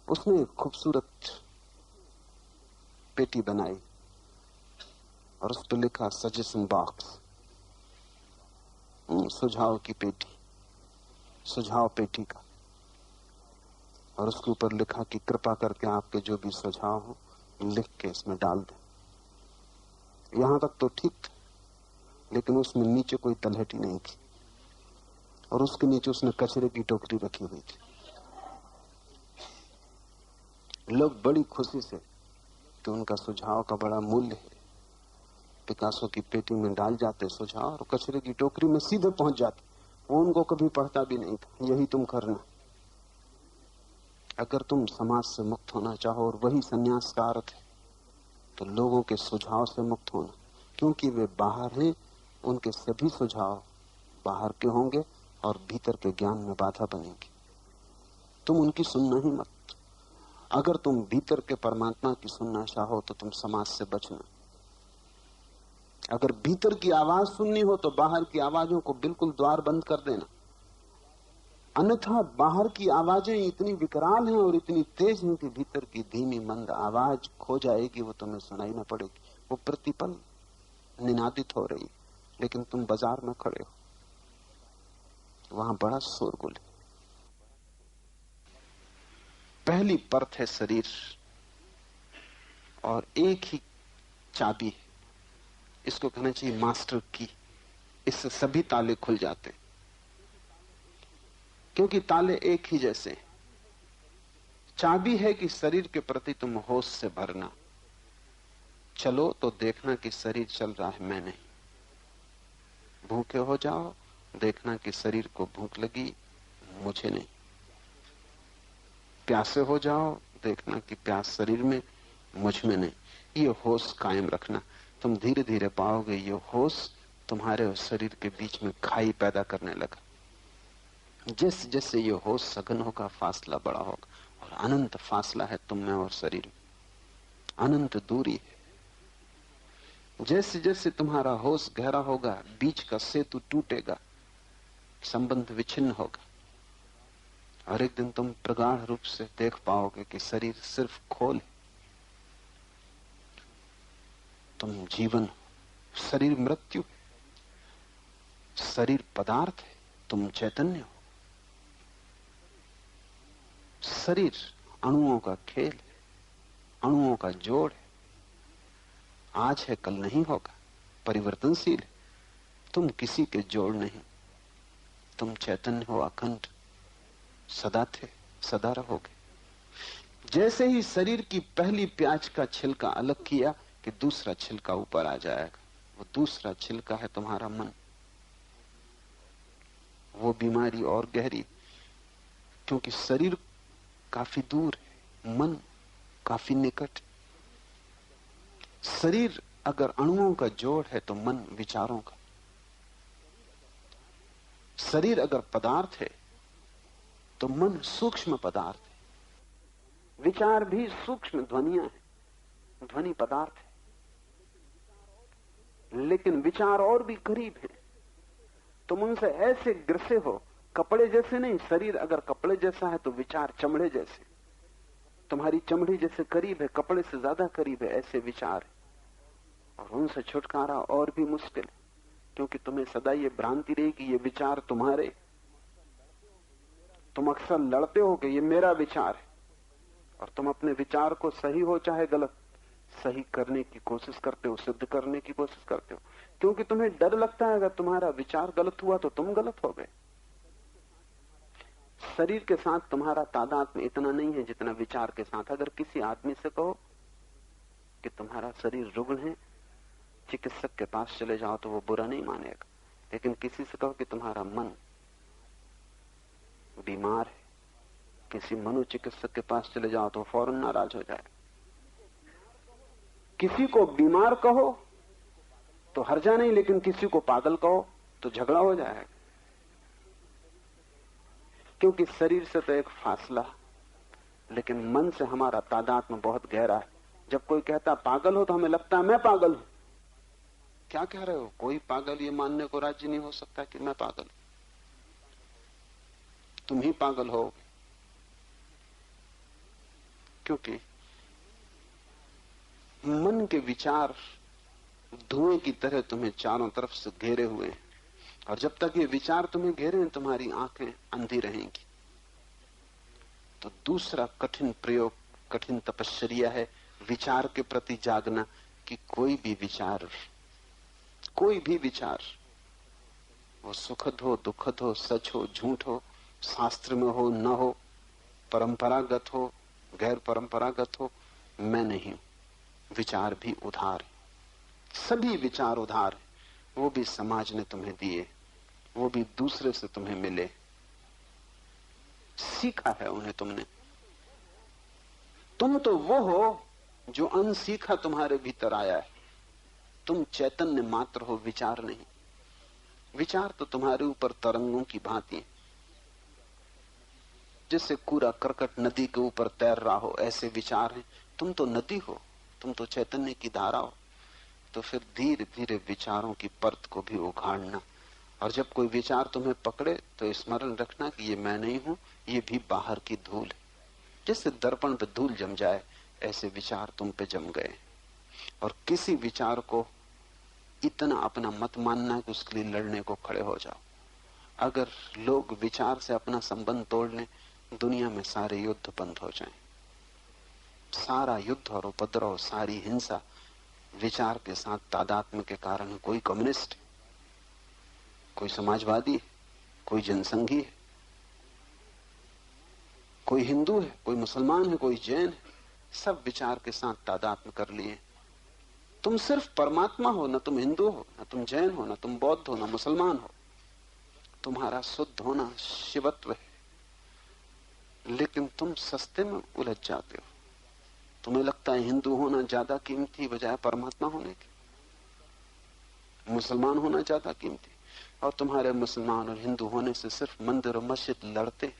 उसने एक खूबसूरत पेटी बनाई और उस पर लिखा सजेशन बॉक्स, सुझाव की पेटी, सुझाव पेटी का। और उसके ऊपर लिखा कि कृपा करके आपके जो भी सुझाव हो लिख के इसमें डाल दें। यहां तक तो ठीक था, लेकिन उसमें नीचे कोई तलहटी नहीं थी, और उसके नीचे उसने कचरे की टोकरी रखी हुई थी। लोग बड़ी खुशी से, तो उनका सुझाव का बड़ा मूल्य है, पिकासो की पेटी में डाल जाते सुझाव और कचरे की टोकरी में सीधे पहुंच जाते। वो उनको कभी पढ़ता भी नहीं था। यही तुम करना अगर तुम समाज से मुक्त होना चाहो, और वही संन्यास का अर्थ है, तो लोगों के सुझाव से मुक्त होना, क्योंकि वे बाहर हैं, उनके सभी सुझाव बाहर के होंगे और भीतर के ज्ञान में बाधा बनेंगे। तुम उनकी सुनना ही मत। अगर तुम भीतर के परमात्मा की सुनना चाहो तो तुम समाज से बचना। अगर भीतर की आवाज सुननी हो तो बाहर की आवाजों को बिल्कुल द्वार बंद कर देना, अन्यथा बाहर की आवाजें इतनी विकराल हैं और इतनी तेज हैं कि भीतर की धीमी मंद आवाज खो जाएगी, वो तुम्हें सुनाई ना पड़ेगी। वो प्रतिपल निनादित हो रही, लेकिन तुम बाजार में खड़े हो, वहां बड़ा शोरगुल है। पहली परत है शरीर, और एक ही चाबी है, इसको कहना चाहिए मास्टर की। इससे सभी ताले खुल जाते हैं, क्योंकि ताले एक ही जैसे हैं। चाबी है कि शरीर के प्रति तुम होश से भरना। चलो तो देखना कि शरीर चल रहा है, मैं नहीं। भूखे हो जाओ, देखना कि शरीर को भूख लगी, मुझे नहीं। प्यासे हो जाओ, देखना कि प्यास शरीर में, मुझ में नहीं। ये होश कायम रखना। तुम धीरे धीरे पाओगे ये होश तुम्हारे और शरीर के बीच में खाई पैदा करने लगा। जैसे जैसे ये होश सघन होगा, फासला बड़ा होगा, और अनंत फासला है तुम में और शरीर में, अनंत दूरी है। जैसे जैसे तुम्हारा होश गहरा होगा, बीच का सेतु टूटेगा, संबंध विच्छिन्न होगा, और एक दिन तुम प्रगाढ़ रूप से देख पाओगे कि शरीर सिर्फ खोल है, तुम जीवन, शरीर मृत्यु है, शरीर पदार्थ है, तुम चैतन्य हो। शरीर अणुओं का खेल है, अणुओं का जोड़ है, आज है कल नहीं होगा, परिवर्तनशील है। तुम किसी के जोड़ नहीं, तुम चैतन्य हो, अखंड, सदा थे, सदा रहोगे। जैसे ही शरीर की पहली प्याज का छिलका अलग किया कि दूसरा छिलका ऊपर आ जाएगा। वो दूसरा छिलका है तुम्हारा मन। वो बीमारी और गहरी, क्योंकि शरीर काफी दूर है, मन काफी निकट। शरीर अगर अणुओं का जोड़ है तो मन विचारों का। शरीर अगर पदार्थ है तो मन सूक्ष्म पदार्थ है। विचार भी सूक्ष्म ध्वनियां हैं, ध्वनि पदार्थ है, लेकिन विचार और भी करीब है। तुम उनसे ऐसे ग्रसे हो, कपड़े जैसे नहीं। शरीर अगर कपड़े जैसा है तो विचार चमड़े जैसे। तुम्हारी चमड़ी जैसे करीब है, कपड़े से ज्यादा करीब है, ऐसे विचार है। और उनसे छुटकारा और भी मुश्किल है, क्योंकि तुम्हें सदा ये भ्रांति रही कि ये विचार तुम्हारे। तुम अक्सर लड़ते हो कि ये मेरा विचार है, और तुम अपने विचार को सही हो चाहे गलत, सही करने की कोशिश करते हो, सिद्ध करने की कोशिश करते हो, क्योंकि तुम्हें डर लगता है अगर तुम्हारा विचार गलत हुआ तो तुम गलत हो गए। शरीर के साथ तुम्हारा तादात्म्य इतना नहीं है जितना विचार के साथ। अगर किसी आदमी से कहो कि तुम्हारा शरीर रुग्ण है, चिकित्सक के पास चले जाओ तो वो बुरा नहीं मानेगा। लेकिन किसी से कहो कि तुम्हारा मन बीमार है, किसी मनोचिकित्सक के पास चले जाओ तो फौरन नाराज हो जाए। किसी को बीमार कहो तो हर्जा नहीं, लेकिन किसी को पागल कहो तो झगड़ा हो जाएगा। क्योंकि शरीर से तो एक फासला, लेकिन मन से हमारा तादात्म्य बहुत गहरा है। जब कोई कहता पागल हो तो हमें लगता है मैं पागल हूं। क्या कह रहे हो? कोई पागल ये मानने को राजी नहीं हो सकता कि मैं पागल हूं। तुम ही पागल हो, क्योंकि मन के विचार धुएं की तरह तुम्हें चारों तरफ से घेरे हुए हैं, और जब तक ये विचार तुम्हें घेरे हैं तुम्हारी आंखें अंधी रहेंगी। तो दूसरा कठिन प्रयोग, कठिन तपश्चर्या है विचार के प्रति जागना, कि कोई भी विचार, कोई भी विचार, वो सुखद हो, दुखद हो, सच हो, झूठ हो, शास्त्र में हो, न हो, परंपरागत हो, गैर परंपरागत हो, मैं नहीं हूं। विचार भी उधार है, सभी विचार उधार है। वो भी समाज ने तुम्हें दिए, वो भी दूसरे से तुम्हें मिले, सीखा है उन्हें तुमने। तुम तो वो हो जो अनसीखा तुम्हारे भीतर आया है। तुम चैतन्य मात्र हो, विचार नहीं। विचार तो तुम्हारे ऊपर तरंगों की भांति है, जैसे कूड़ा करकट नदी के ऊपर तैर रहा हो, ऐसे विचार हैं। तुम तो नदी हो, तुम तो चैतन्य की धारा हो। तो फिर धीरे धीरे विचारों की परत को भी उखाड़ना, और जब कोई विचार तुम्हें पकड़े तो स्मरण रखना कि ये मैं नहीं हूं, ये भी बाहर की धूल है। जैसे दर्पण पे धूल जम जाए, ऐसे विचार तुम पे जम गए। और किसी विचार को इतना अपना मत मानना कि उसके लिए लड़ने को खड़े हो जाओ। अगर लोग विचार से अपना संबंध तोड़ लें, दुनिया में सारे युद्ध बंद हो जाएं। सारा युद्ध और उपद्रव, सारी हिंसा विचार के साथ तादात्म्य के कारण है। कोई कम्युनिस्ट है, कोई समाजवादी है, कोई जनसंघी है, कोई हिंदू है, कोई मुसलमान है, कोई जैन है, सब विचार के साथ तादात्म्य कर लिए। तुम सिर्फ परमात्मा हो, ना तुम हिंदू हो, ना तुम जैन हो, ना तुम बौद्ध हो, ना मुसलमान हो। तुम्हारा शुद्ध होना शिवत्व है, लेकिन तुम सस्ते में उलझ जाते हो। तुम्हें लगता है हिंदू होना ज्यादा कीमती बजाय परमात्मा होने की, मुसलमान होना ज्यादा कीमती। और तुम्हारे मुसलमान और हिंदू होने से सिर्फ मंदिर और मस्जिद लड़ते,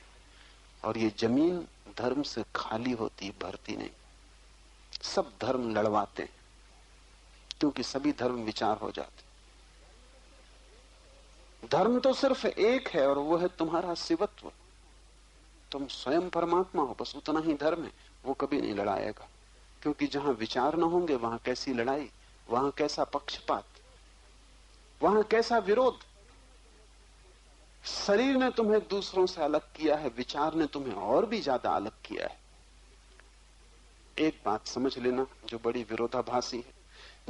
और ये जमीन धर्म से खाली होती, भरती नहीं। सब धर्म लड़वाते, क्योंकि सभी धर्म विचार हो जाते। धर्म तो सिर्फ एक है, और वो है तुम्हारा शिवत्व। तुम स्वयं परमात्मा हो, बस उतना ही धर्म है। वो कभी नहीं लड़ाएगा, क्योंकि जहां विचार न होंगे वहां कैसी लड़ाई, वहां कैसा पक्षपात, वहां कैसा विरोध। शरीर ने तुम्हें दूसरों से अलग किया है, विचार ने तुम्हें और भी ज्यादा अलग किया है। एक बात समझ लेना जो बड़ी विरोधाभासी है,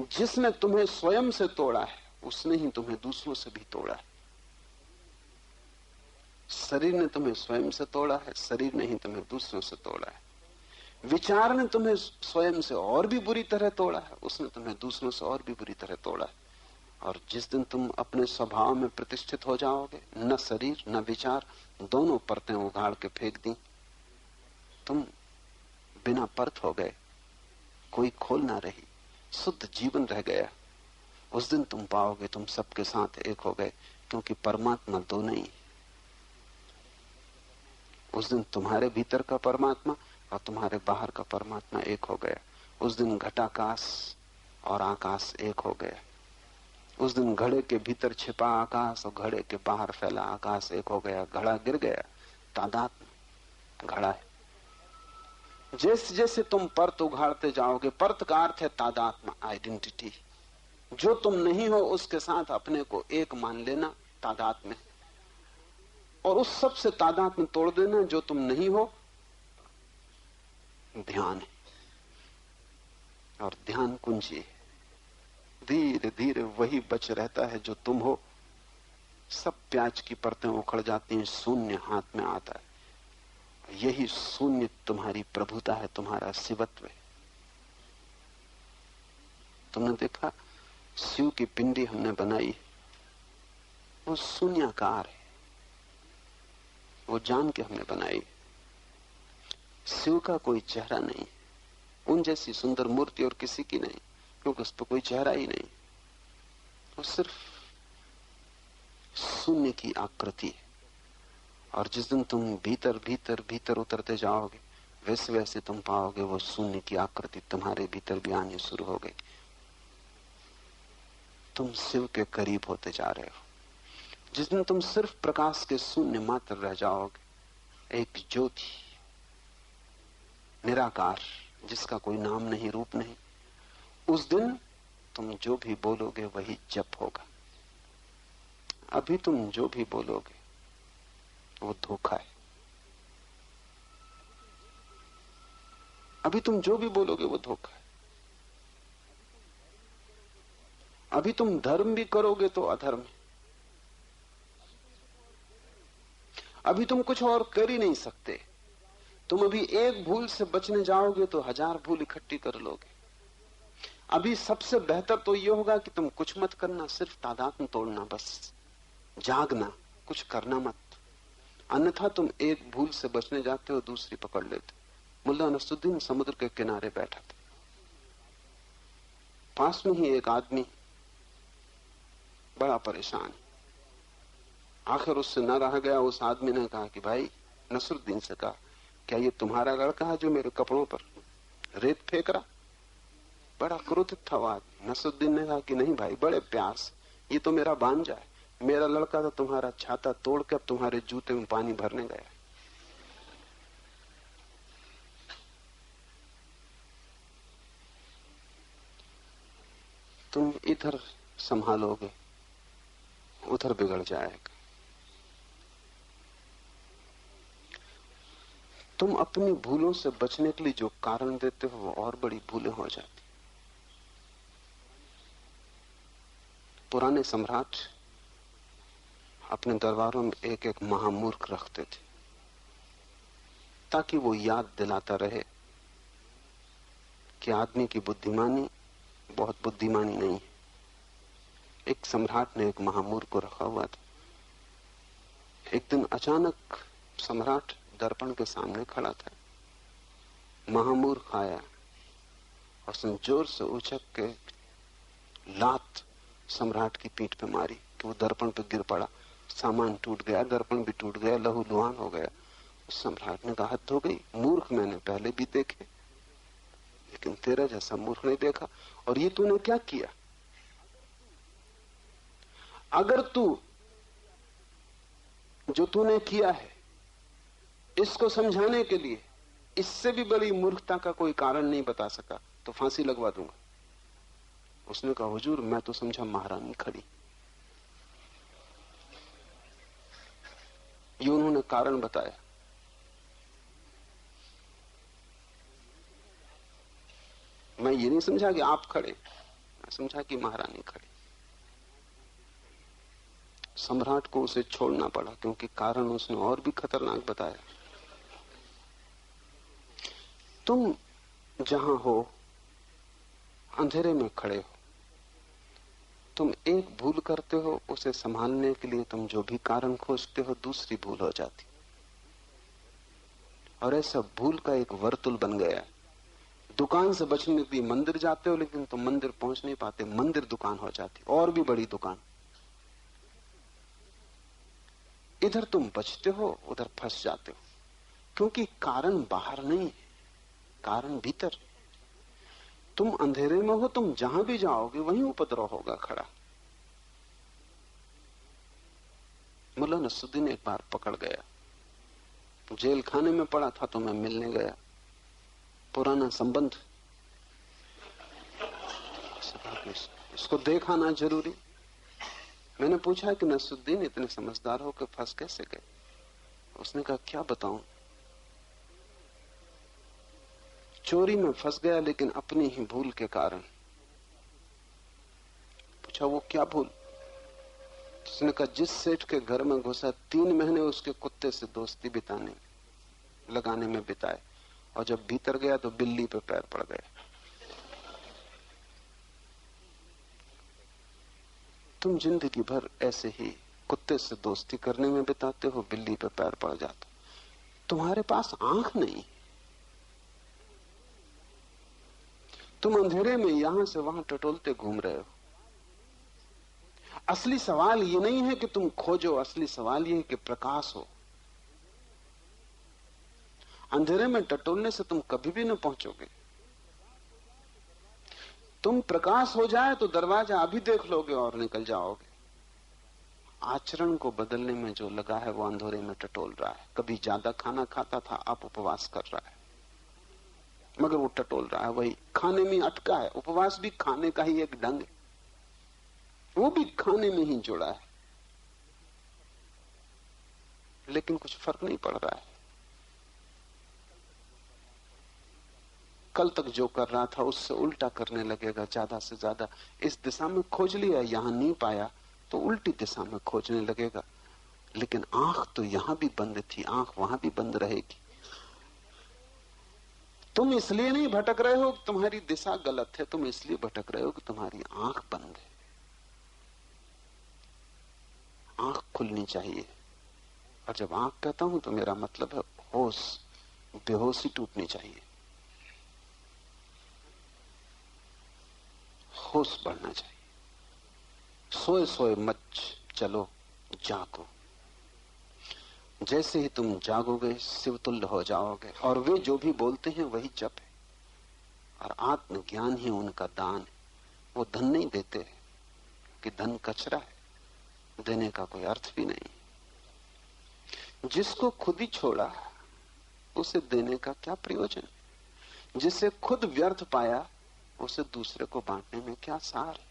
जिसने तुम्हें स्वयं से तोड़ा है उसने ही तुम्हें दूसरों से भी तोड़ा है। शरीर ने तुम्हें स्वयं से तोड़ा है, शरीर ने ही तुम्हें दूसरों से तोड़ा है। विचार ने तुम्हें स्वयं से और भी बुरी तरह तोड़ा है, उसने तुम्हें दूसरों से और भी बुरी तरह तोड़ा है। और जिस दिन तुम अपने स्वभाव में प्रतिष्ठित हो जाओगे, न शरीर न विचार, दोनों परतें उगाड़ के फेंक दी, तुम बिना परत हो गए, कोई खोल ना रही, शुद्ध जीवन रह गया। उस दिन तुम पाओगे तुम सबके साथ एक हो गए, क्योंकि परमात्मा दो नहीं। उस दिन तुम्हारे भीतर का परमात्मा और तुम्हारे बाहर का परमात्मा एक हो गया। उस दिन घटाकाश और आकाश एक हो गया। उस दिन घड़े के भीतर छिपा आकाश और घड़े के बाहर फैला आकाश एक हो गया। घड़ा गिर गया, तादात्म्य घड़ा है। जैसे जैसे तुम परत उघाड़ते जाओगे, परत का अर्थ है तादात्म्य, आइडेंटिटी। जो तुम नहीं हो उसके साथ अपने को एक मान लेना, तादात्म्य। और उस सब से तादात्म्य तोड़ देना जो तुम नहीं हो, ध्यान है। और ध्यान कुंजी है। धीरे धीरे वही बच रहता है जो तुम हो। सब प्याज की परतें उखड़ जाती हैं, शून्य हाथ में आता है। यही शून्य तुम्हारी प्रभुता है, तुम्हारा शिवत्व है। तुमने देखा शिव की पिंडी हमने बनाई, वो शून्याकार है, वो जान के हमने बनाई। शिव का कोई चेहरा नहीं, उन जैसी सुंदर मूर्ति और किसी की नहीं, क्योंकि उस पर कोई चेहरा ही नहीं। वो सिर्फ शून्य की आकृति है। और जिस दिन तुम भीतर भीतर भीतर उतरते जाओगे, वैसे वैसे तुम पाओगे वो शून्य की आकृति तुम्हारे भीतर भी आनी शुरू हो गई। तुम शिव के करीब होते जा रहे हो। जिस दिन तुम सिर्फ प्रकाश के शून्य मात्र रह जाओगे, एक ज्योति, निराकार, जिसका कोई नाम नहीं, रूप नहीं, उस दिन तुम जो भी बोलोगे वही जप होगा। अभी तुम जो भी बोलोगे वो धोखा है। अभी तुम जो भी बोलोगे वो धोखा है। अभी तुम धर्म भी करोगे तो अधर्म है। अभी तुम कुछ और कर ही नहीं सकते। तुम अभी एक भूल से बचने जाओगे तो 1000 भूल इकट्ठी कर लोगे। अभी सबसे बेहतर तो यह होगा कि तुम कुछ मत करना, सिर्फ तादात्म्य तोड़ना, बस जागना, कुछ करना मत। अन्यथा तुम एक भूल से बचने जाते हो, दूसरी पकड़ लेते। मुल्ला नसरुद्दीन समुद्र के किनारे बैठा था। पास में ही एक आदमी बड़ा परेशान। आखिर उससे न रहा गया। उस आदमी ने कहा कि भाई, नसरुद्दीन से कहा, क्या ये तुम्हारा लड़का है जो मेरे कपड़ों पर रेत फेंक रहा? बड़ा क्रोधित था वो आदमी। नसरुद्दीन ने कहा कि नहीं भाई, बड़े प्यार से, ये तो मेरा भांजा है। मेरा लड़का तो तुम्हारा छाता तोड़ के अब तुम्हारे जूते में पानी भरने गया। तुम इधर संभालोगे, उधर बिगड़ जाएगा। तुम अपनी भूलों से बचने के लिए जो कारण देते हो वो और बड़ी भूलें हो जाती। पुराने सम्राट अपने दरबारों में एक एक महामूर्ख रखते थे। ताकि वो याद दिलाता रहे कि आदमी की बुद्धिमानी बहुत बुद्धिमानी नहीं है। एक सम्राट ने एक महामूर्ख को रखा हुआ था। एक दिन अचानक सम्राट दर्पण के सामने खड़ा था। महामूर्ख आया और उसने जोर से उछक के लात सम्राट की पीठ पे मारी कि वो दर्पण पे गिर पड़ा। सामान टूट गया, दर्पण भी टूट गया, लहू लुहान हो गया। उस सम्राट ने कहा, हद हो गई, मूर्ख मैंने पहले भी देखे, लेकिन तेरा जैसा मूर्ख नहीं देखा। और ये तूने क्या किया? अगर तू जो तूने किया है इसको समझाने के लिए इससे भी बड़ी मूर्खता का कोई कारण नहीं बता सका तो फांसी लगवा दूंगा। उसने कहा, हुजूर मैं तो समझा महारानी खड़ी। ये उन्होंने कारण बताया। मैं ये नहीं समझा कि आप खड़े, मैं समझा कि महारानी खड़ी। सम्राट को उसे छोड़ना पड़ा क्योंकि कारण उसने और भी खतरनाक बताया। तुम जहां हो अंधेरे में खड़े हो, तुम एक भूल करते हो, उसे संभालने के लिए तुम जो भी कारण खोजते हो दूसरी भूल हो जाती। और ऐसा भूल का एक वर्तुल बन गया है। दुकान से बचने के लिए मंदिर जाते हो लेकिन तुम मंदिर पहुंच नहीं पाते, मंदिर दुकान हो जाती, और भी बड़ी दुकान। इधर तुम बचते हो, उधर फंस जाते हो, क्योंकि कारण बाहर नहीं है, कारण भीतर। तुम अंधेरे में हो, तुम जहां भी जाओगे वहीं उपद्रव होगा खड़ा। मुल्ला नसरुद्दीन एक बार पकड़ गया, जेल खाने में पड़ा था तो मैं मिलने गया, पुराना संबंध, इसको देखाना जरूरी। मैंने पूछा कि नसरुद्दीन इतने समझदार हो कि फंस कैसे गए? उसने कहा, क्या बताऊं, चोरी में फंस गया लेकिन अपनी ही भूल के कारण। पूछा, वो क्या भूल? उसने कहा, जिस सेठ के घर में घुसा 3 महीने उसके कुत्ते से दोस्ती लगाने में बिताए, और जब भीतर गया तो बिल्ली पे पैर पड़ गए। तुम जिंदगी भर ऐसे ही कुत्ते से दोस्ती करने में बिताते हो, बिल्ली पे पैर पड़ जाता। तुम्हारे पास आंख नहीं, तुम अंधेरे में यहां से वहां टटोलते घूम रहे हो। असली सवाल ये नहीं है कि तुम खोजो, असली सवाल ये है कि प्रकाश हो। अंधेरे में टटोलने से तुम कभी भी न पहुंचोगे। तुम प्रकाश हो जाए तो दरवाजा अभी देख लोगे और निकल जाओगे। आचरण को बदलने में जो लगा है वो अंधेरे में टटोल रहा है। कभी ज्यादा खाना खाता था, अब उपवास कर रहा है, मगर वो टटोल रहा है, वही खाने में अटका है। उपवास भी खाने का ही एक ढंग है, वो भी खाने में ही जुड़ा है, लेकिन कुछ फर्क नहीं पड़ रहा है। कल तक जो कर रहा था उससे उल्टा करने लगेगा ज्यादा से ज्यादा। इस दिशा में खोज लिया, यहां नहीं पाया तो उल्टी दिशा में खोजने लगेगा। लेकिन आंख तो यहां भी बंद थी, आंख वहां भी बंद रहेगी। तुम इसलिए नहीं भटक रहे हो कि तुम्हारी दिशा गलत है, तुम इसलिए भटक रहे हो कि तुम्हारी आंख बंद है। आंख खुलनी चाहिए। और जब आंख कहता हूं तो मेरा मतलब है होश, बेहोशी टूटनी चाहिए, होश बढ़ना चाहिए। सोए सोए मत चलो, जागो। जैसे ही तुम जागोगे शिवतुल्य हो जाओगे। और वे जो भी बोलते हैं वही जप है, और आत्मज्ञान ही उनका दान है। वो धन नहीं देते कि धन कचरा है, देने का कोई अर्थ भी नहीं। जिसको खुद ही छोड़ा उसे देने का क्या प्रयोजन? जिसे खुद व्यर्थ पाया उसे दूसरे को बांटने में क्या सार है?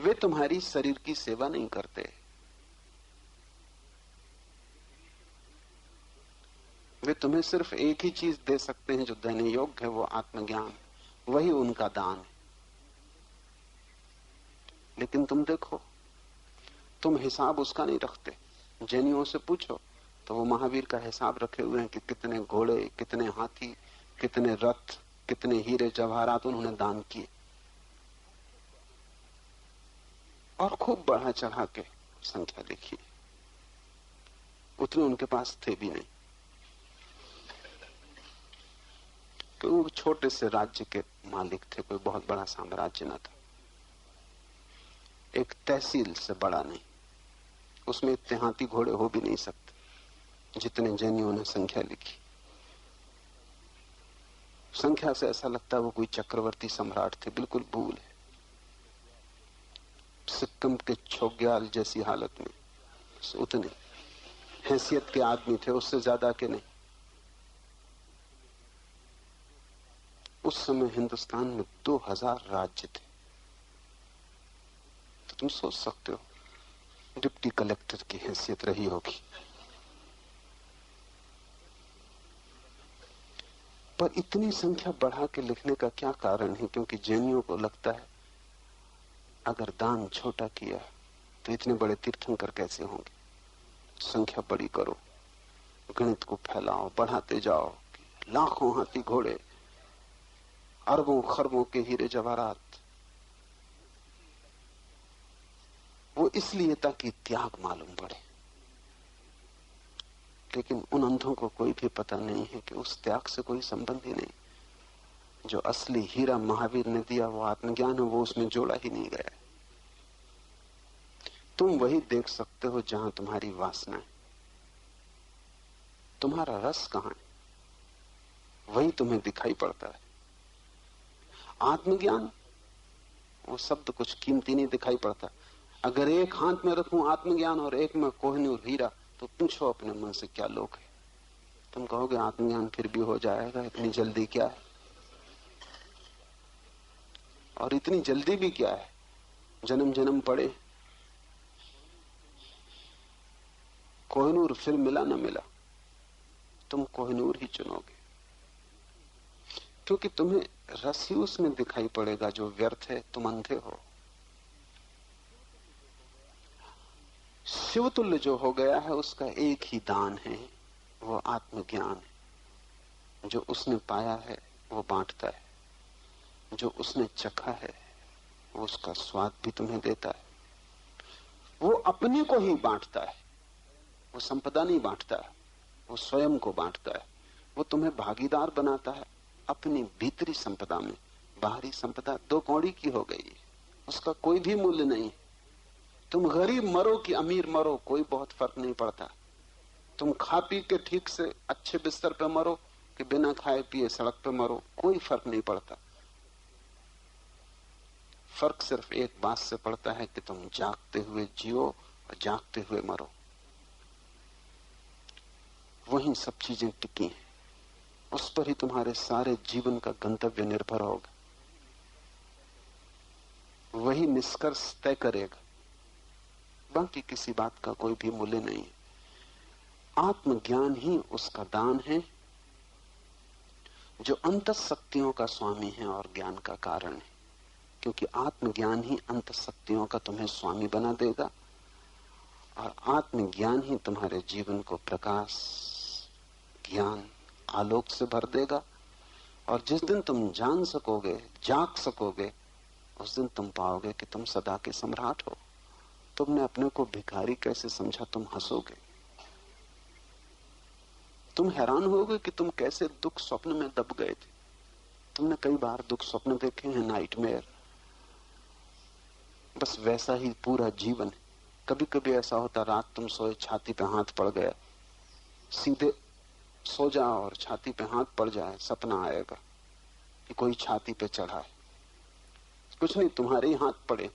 वे तुम्हारी शरीर की सेवा नहीं करते, वे तुम्हें सिर्फ एक ही चीज दे सकते हैं जो देने योग्य है, वो आत्मज्ञान, वही उनका दान है। लेकिन तुम देखो, तुम हिसाब उसका नहीं रखते। जैनियों से पूछो, तो वो महावीर का हिसाब रखे हुए हैं कि कितने घोड़े, कितने हाथी, कितने रथ, कितने हीरे जवाहरात उन्होंने दान किए, और खूब बढ़ा चढ़ा के संख्या लिखी। उतने उनके पास थे भी नहीं, तो वो छोटे से राज्य के मालिक थे, कोई बहुत बड़ा साम्राज्य न था, एक तहसील से बड़ा नहीं। उसमें इतने हाथी घोड़े हो भी नहीं सकते जितने जैनियों ने संख्या लिखी। संख्या से ऐसा लगता है वो कोई चक्रवर्ती सम्राट थे, बिल्कुल भूल है। सिक्किम के छोग्याल जैसी हालत में उतने हैसियत के आदमी थे, उससे ज्यादा के नहीं। उस समय हिंदुस्तान में 2000 राज्य थे। तो तुम सोच सकते हो डिप्टी कलेक्टर की हैसियत रही होगी। पर इतनी संख्या बढ़ा के लिखने का क्या कारण है? क्योंकि जैनियों को लगता है अगर दान छोटा किया तो इतने बड़े तीर्थंकर कैसे होंगे। संख्या बड़ी करो, गणित को फैलाओ, बढ़ाते जाओ, लाखों हाथी घोड़े, अरबों खरबों के हीरे जवाहरात। वो इसलिए ताकि त्याग मालूम पड़े। लेकिन उन अंधों को कोई भी पता नहीं है कि उस त्याग से कोई संबंध ही नहीं। जो असली हीरा महावीर ने दिया वो आत्मज्ञान है, वो उसमें जोड़ा ही नहीं गया। तुम वही देख सकते हो जहां तुम्हारी वासना है। तुम्हारा रस कहां है, वही तुम्हें दिखाई पड़ता है। आत्मज्ञान, वो शब्द कुछ कीमती नहीं दिखाई पड़ता। अगर एक हाथ में रखूं आत्मज्ञान और एक में कोहिनूर हीरा, तो पूछो अपने मन से क्या लोग है। तुम कहोगे आत्मज्ञान फिर भी हो जाएगा, इतनी जल्दी क्या है। और इतनी जल्दी भी क्या है, जन्म जन्म पड़े, कोहिनूर फिर मिला न मिला, तुम कोहिनूर ही चुनोगे। क्योंकि तुम्हें रस ही उसमें दिखाई पड़ेगा जो व्यर्थ है। तुम अंधे हो। शिवतुल्य जो हो गया है उसका एक ही दान है, वो आत्मज्ञान है। जो उसने पाया है वो बांटता है, जो उसने चखा है वो उसका स्वाद भी तुम्हें देता है। वो अपने को ही बांटता है, वो संपदा नहीं बांटता है, वो स्वयं को बांटता है। वो तुम्हें भागीदार बनाता है अपनी भीतरी संपदा में। बाहरी संपदा दो कौड़ी की हो गई, उसका कोई भी मूल्य नहीं। तुम गरीब मरो कि अमीर मरो, कोई बहुत फर्क नहीं पड़ता। तुम खा पी के ठीक से अच्छे बिस्तर पे मरो कि बिना खाए पिए सड़क पे मरो, कोई फर्क नहीं पड़ता। फर्क सिर्फ एक बात से पड़ता है कि तुम जागते हुए जियो और जागते हुए मरो। वहीं सब चीजें टिकी हैं, उस पर ही तुम्हारे सारे जीवन का गंतव्य निर्भर होगा। वही निष्कर्ष तय करेगा, बाकी किसी बात का कोई भी मूल्य नहीं है। आत्मज्ञान ही उसका दान है जो अंतःशक्तियों का स्वामी है और ज्ञान का कारण है। क्योंकि आत्मज्ञान ही अंतःशक्तियों का तुम्हें स्वामी बना देगा और आत्मज्ञान ही तुम्हारे जीवन को प्रकाश, ज्ञान, आलोक से भर देगा। और जिस दिन तुम जान सकोगे, जाग सकोगे, उस दिन तुम पाओगे कि तुम सदा के सम्राट हो। तुमने अपने को भिखारी कैसे समझा, तुम हंसोगे। तुम हैरान होगे कि तुम कैसे दुख स्वप्न में दब गए थे। तुमने कई बार दुख स्वप्न देखे हैं, नाइटमेयर। बस वैसा ही पूरा जीवन है। कभी कभी ऐसा होता, रात तुम सोए, छाती पे हाथ पड़ गया, सीधे सो जाओ और छाती पे हाथ पड़ जाए, सपना आएगा कि कोई छाती पे चढ़ा है। कुछ नहीं, तुम्हारे ही हाथ पड़े,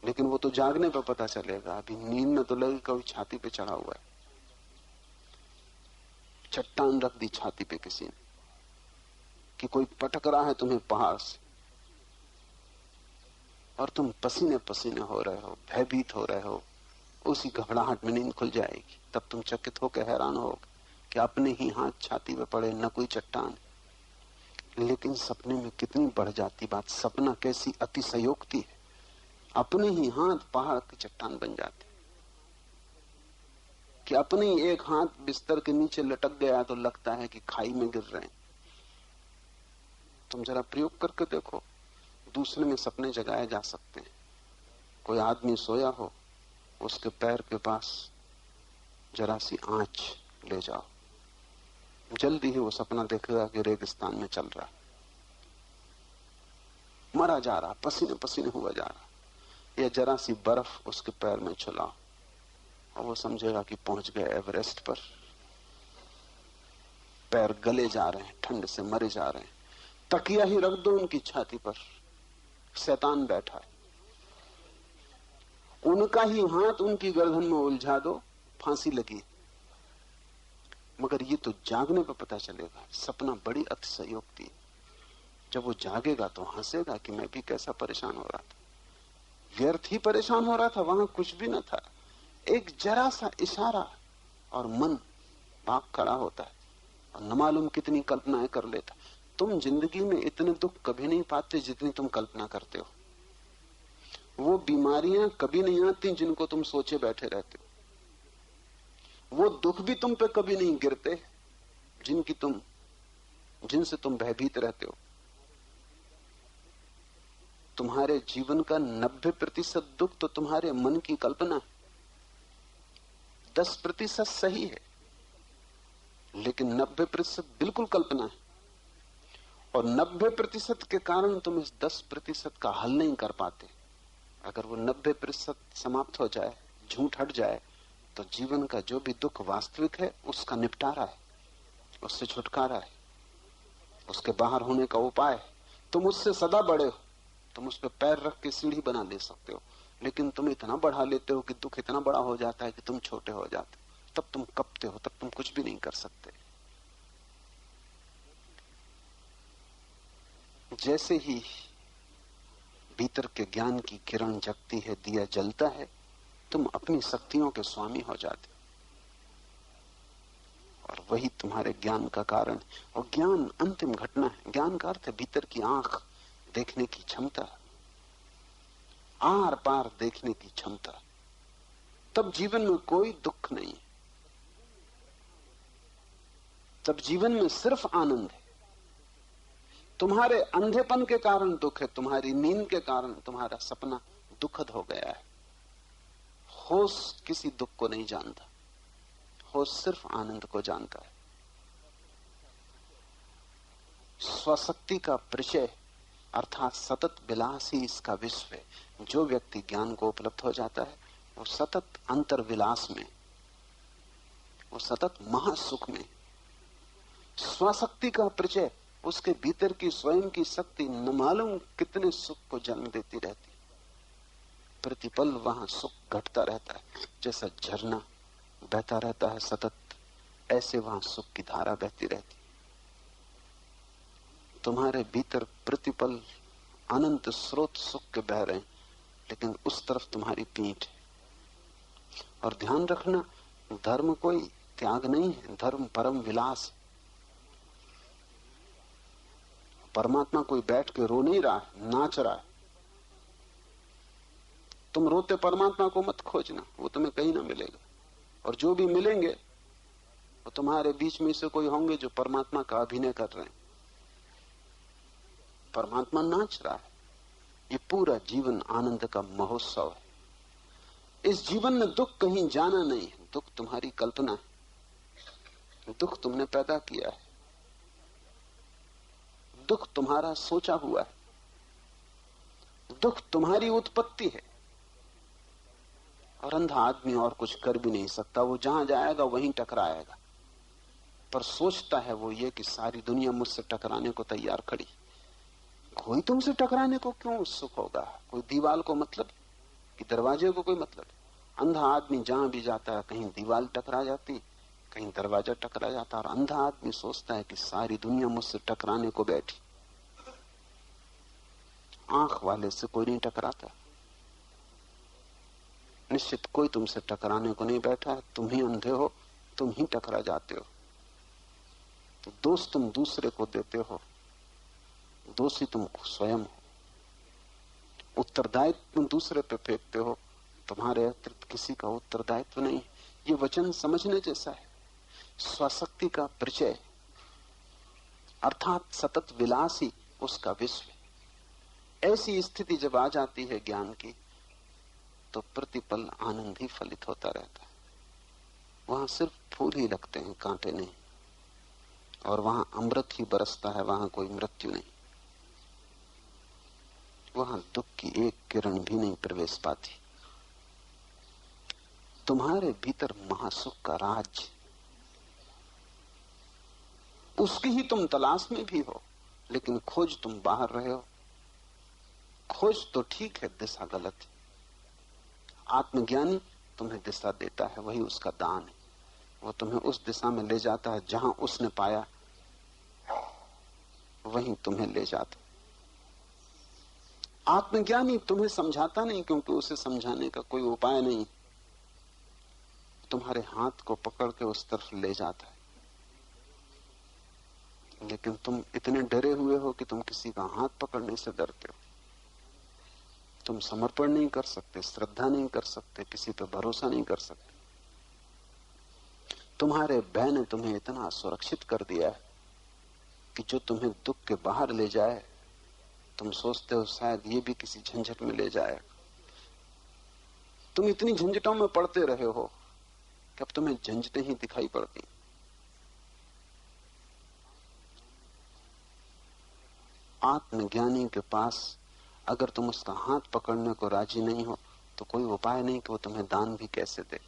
लेकिन वो तो जागने पर पता चलेगा। अभी नींद में तो लगे कोई छाती पे चढ़ा हुआ है। चट्टान रख दी छाती पे किसी ने, कि कोई पटक रहा है तुम्हें पहाड़ से, और तुम पसीने पसीने हो रहे हो, भयभीत हो रहे हो। उसी घबराहट में नींद खुल जाएगी। तब तुम चकित होकर हैरान होगे कि अपने ही हाथ छाती पे पड़े, न कोई चट्टान। लेकिन सपने में कितनी बढ़ जाती बात। सपना कैसी अतिशयोक्ति है, अपने ही हाथ पहाड़ की चट्टान बन जाते। कि अपनी एक हाथ बिस्तर के नीचे लटक गया तो लगता है कि खाई में गिर रहे हैं। तुम जरा प्रयोग करके देखो, दूसरे में सपने जगाए जा सकते हैं। कोई आदमी सोया हो, उसके पैर के पास जरा सी आंच ले जाओ, जल्दी ही वो सपना देखेगा कि रेगिस्तान में चल रहा, मरा जा रहा, पसीने पसीने हुआ जा रहा। या जरा सी बर्फ उसके पैर में छुलाओ और वो समझेगा कि पहुंच गए एवरेस्ट पर। पैर गले जा रहे हैं, ठंड से मरे जा रहे हैं। तकिया ही रख दो उनकी छाती पर, शैतान बैठा है, उनका ही हाथ उनकी गर्दन में उलझा दो, फांसी लगी। मगर ये तो जागने पर पता चलेगा। सपना बड़ी अतिशयोक्ति है। जब वो जागेगा तो हंसेगा कि मैं भी कैसा परेशान हो रहा था, व्यर्थ ही परेशान हो रहा था, वहां कुछ भी न था। एक जरा सा इशारा और मन भाग खड़ा होता है और न मालूम कितनी कल्पनाएं कर लेता। तुम जिंदगी में इतने दुख कभी नहीं पाते जितनी तुम कल्पना करते हो। वो बीमारियां कभी नहीं आती जिनको तुम सोचे बैठे रहते हो। वो दुख भी तुम पे कभी नहीं गिरते जिनसे तुम भयभीत रहते हो। तुम्हारे जीवन का 90% दुख तो तुम्हारे मन की कल्पना है। 10% सही है, लेकिन 90% बिल्कुल कल्पना है। और 90% के कारण तुम इस 10% का हल नहीं कर पाते। अगर वो 90% समाप्त हो जाए, झूठ हट जाए, तो जीवन का जो भी दुख वास्तविक है उसका निपटारा है, उससे छुटकारा है, उसके बाहर होने का उपाय है। तुम उससे सदा बड़े हो, तुम उस पर पैर रख के सीढ़ी बना ले सकते हो, लेकिन तुम इतना बढ़ा लेते हो कि दुख इतना बड़ा हो जाता है कि तुम छोटे हो जाते हो। तब तुम कपते हो, तब तुम कुछ भी नहीं कर सकते। जैसे ही भीतर के ज्ञान की किरण जगती है, दिया जलता है, तुम अपनी शक्तियों के स्वामी हो जाते हो और वही तुम्हारे ज्ञान का कारण। और ज्ञान अंतिम घटना है। ज्ञान का अर्थ है भीतर की आंख, देखने की क्षमता, आर पार देखने की क्षमता। तब जीवन में कोई दुख नहीं है, तब जीवन में सिर्फ आनंद है। तुम्हारे अंधेपन के कारण दुख है, तुम्हारी नींद के कारण तुम्हारा सपना दुखद हो गया है। होश किसी दुख को नहीं जानता, होश सिर्फ आनंद को जानता है। स्वशक्ति का परिचय अर्थात सतत विलास ही इसका विश्व है। जो व्यक्ति ज्ञान को उपलब्ध हो जाता है वो सतत अंतर्विलास में, वो सतत महासुख में। स्वशक्ति का परिचय उसके भीतर की स्वयं की शक्ति न मालूम कितने सुख को जन्म देती रहती। प्रतिपल वहां सुख घटता रहता है, जैसा झरना बहता रहता है सतत, ऐसे वहां सुख की धारा बहती रहती। तुम्हारे भीतर प्रतिपल अनंत स्रोत सुख के बह रहे हैं, लेकिन उस तरफ तुम्हारी पीठ है। और ध्यान रखना, धर्म कोई त्याग नहीं है, धर्म परम विलास। परमात्मा कोई बैठ के रो नहीं रहा है, नाच रहा है। तुम रोते परमात्मा को मत खोजना, वो तुम्हें कहीं ना मिलेगा। और जो भी मिलेंगे वो तुम्हारे बीच में से कोई होंगे जो परमात्मा का अभिनय कर रहे हैं। परमात्मा नाच रहा है। ये पूरा जीवन आनंद का महोत्सव है। इस जीवन में दुख कहीं जाना नहीं है, दुख तुम्हारी कल्पना है, दुख तुमने पैदा किया है, दुख तुम्हारा सोचा हुआ है, दुख तुम्हारी उत्पत्ति है। और अंधा आदमी और कुछ कर भी नहीं सकता, वो जहां जाएगा वहीं टकराएगा। पर सोचता है वो ये कि सारी दुनिया मुझसे टकराने को तैयार खड़ी, कोई तुमसे टकराने को क्यों उत्सुक होगा? कोई दीवार को मतलब कि दरवाजे को कोई मतलब? अंधा आदमी जहां भी जाता है कहीं दीवार टकरा जाती, कहीं दरवाजा टकरा जाता, और अंधा आदमी सोचता है कि सारी दुनिया मुझसे टकराने को बैठी। आंख वाले से कोई नहीं टकराता, निश्चित कोई तुमसे टकराने को नहीं बैठा है। तुम ही अंधे हो, तुम ही टकरा जाते हो। तो दोष तुम दूसरे को देते हो, दोषी तुम स्वयं हो। उत्तरदायित्व तुम दूसरे पे फेंकते हो, तुम्हारे अतिरिक्त किसी का उत्तरदायित्व नहीं। ये वचन समझने जैसा है। स्वशक्ति का परिचय अर्थात सतत विलास ही उसका विश्व है। ऐसी स्थिति जब आ जाती है ज्ञान की, तो प्रतिपल आनंद ही फलित होता रहता है। वहां सिर्फ फूल ही लगते हैं, कांटे नहीं, और वहां अमृत ही बरसता है, वहां कोई मृत्यु नहीं। वहां दुख की एक किरण भी नहीं प्रवेश पाती। तुम्हारे भीतर महासुख का राज, उसकी ही तुम तलाश में भी हो, लेकिन खोज तुम बाहर रहे हो। खोज तो ठीक है, दिशा गलत है। आत्मज्ञानी तुम्हें दिशा देता है, वही उसका दान है। वो तुम्हें उस दिशा में ले जाता है जहां उसने पाया, वहीं तुम्हें ले जाता। आत्मज्ञानी तुम्हें समझाता नहीं, क्योंकि उसे समझाने का कोई उपाय नहीं। तुम्हारे हाथ को पकड़ के उस तरफ ले जाता है, लेकिन तुम इतने डरे हुए हो कि तुम किसी का हाथ पकड़ने से डरते हो। तुम समर्पण नहीं कर सकते, श्रद्धा नहीं कर सकते, किसी पर भरोसा नहीं कर सकते। तुम्हारे भय ने तुम्हें इतना सुरक्षित कर दिया है कि जो तुम्हें दुख के बाहर ले जाए, तुम सोचते हो शायद ये भी किसी झंझट में ले जाए। तुम इतनी झंझटों में पड़ते रहे हो कि अब तुम्हें झंझटें ही दिखाई पड़ती। आत्मज्ञानी के पास अगर तुम उसका हाथ पकड़ने को राजी नहीं हो, तो कोई उपाय नहीं कि वो तुम्हें दान भी कैसे दे।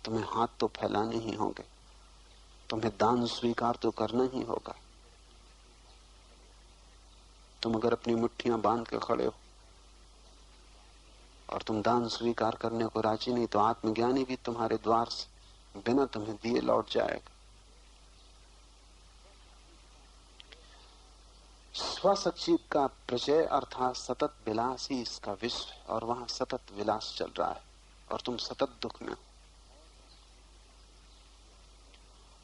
तुम्हें हाथ तो फैलाने ही होंगे, तुम्हें दान स्वीकार तो करना ही होगा। तुम अगर अपनी मुट्ठियां बांध के खड़े हो और तुम दान स्वीकार करने को राजी नहीं, तो आत्मज्ञानी भी तुम्हारे द्वार से बिना तुम्हें दिए लौट जाएगा। स्वसच्ची का प्रचय अर्थात सतत विलास ही इसका विश्व है, और वहां सतत विलास चल रहा है और तुम सतत दुख में हो।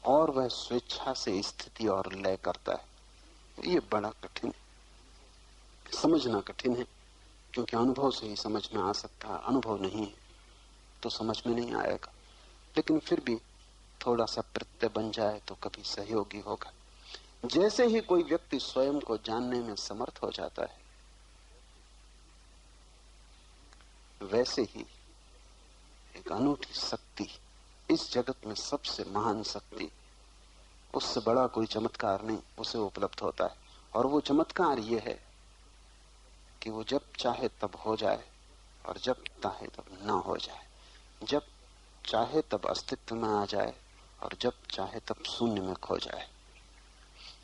और वह स्वेच्छा से स्थिति और लय करता है। ये बड़ा कठिन है, समझना कठिन है, क्योंकि अनुभव से ही समझ में आ सकता है। अनुभव नहीं है तो समझ में नहीं आएगा, लेकिन फिर भी थोड़ा सा प्रत्यय बन जाए तो कभी सहयोगी होगा। जैसे ही कोई व्यक्ति स्वयं को जानने में समर्थ हो जाता है, वैसे ही एक अनूठी शक्ति, इस जगत में सबसे महान शक्ति, उससे बड़ा कोई चमत्कार नहीं, उसे उपलब्ध होता है। और वो चमत्कार ये है कि वो जब चाहे तब हो जाए और जब चाहे तब ना हो जाए, जब चाहे तब अस्तित्व में आ जाए और जब चाहे तब शून्य में खो जाए।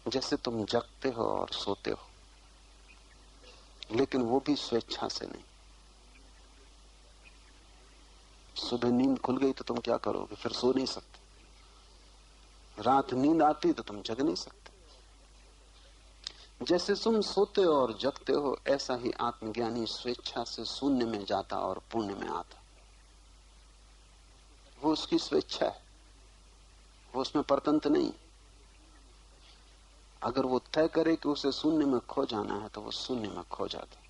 जैसे तुम जगते हो और सोते हो, लेकिन वो भी स्वेच्छा से नहीं। सुबह नींद खुल गई तो तुम क्या करोगे? फिर सो नहीं सकते। रात नींद आती तो तुम जग नहीं सकते। जैसे तुम सोते हो और जगते हो, ऐसा ही आत्मज्ञानी स्वेच्छा से शून्य में जाता और पुण्य में आता। वो उसकी स्वेच्छा है, वो उसमें परतंत्र नहीं। अगर वो तय करे कि उसे शून्य में खो जाना है तो वो शून्य में खो जाता है।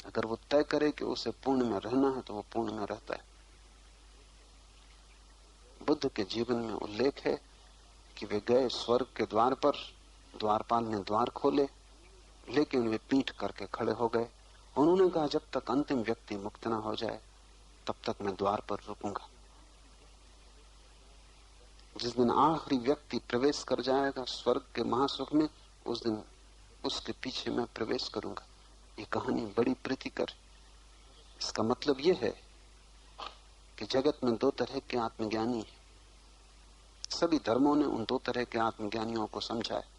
अगर वो तय करे कि उसे पूर्ण में रहना है तो वो पूर्ण में रहता है। बुद्ध के जीवन में उल्लेख है कि वे गए स्वर्ग के द्वार पर, द्वारपाल ने द्वार खोले, लेकिन वे पीठ करके खड़े हो गए। उन्होंने कहा, जब तक अंतिम व्यक्ति मुक्त ना हो जाए तब तक मैं द्वार पर रुकूंगा। जिस दिन आखिरी व्यक्ति प्रवेश कर जाएगा स्वर्ग के महासुख में, उस दिन उसके पीछे मैं प्रवेश करूंगा। ये कहानी बड़ी प्रीतिकर है। इसका मतलब यह है कि जगत में दो तरह के आत्मज्ञानी हैं। सभी धर्मों ने उन दो तरह के आत्मज्ञानियों को समझा है।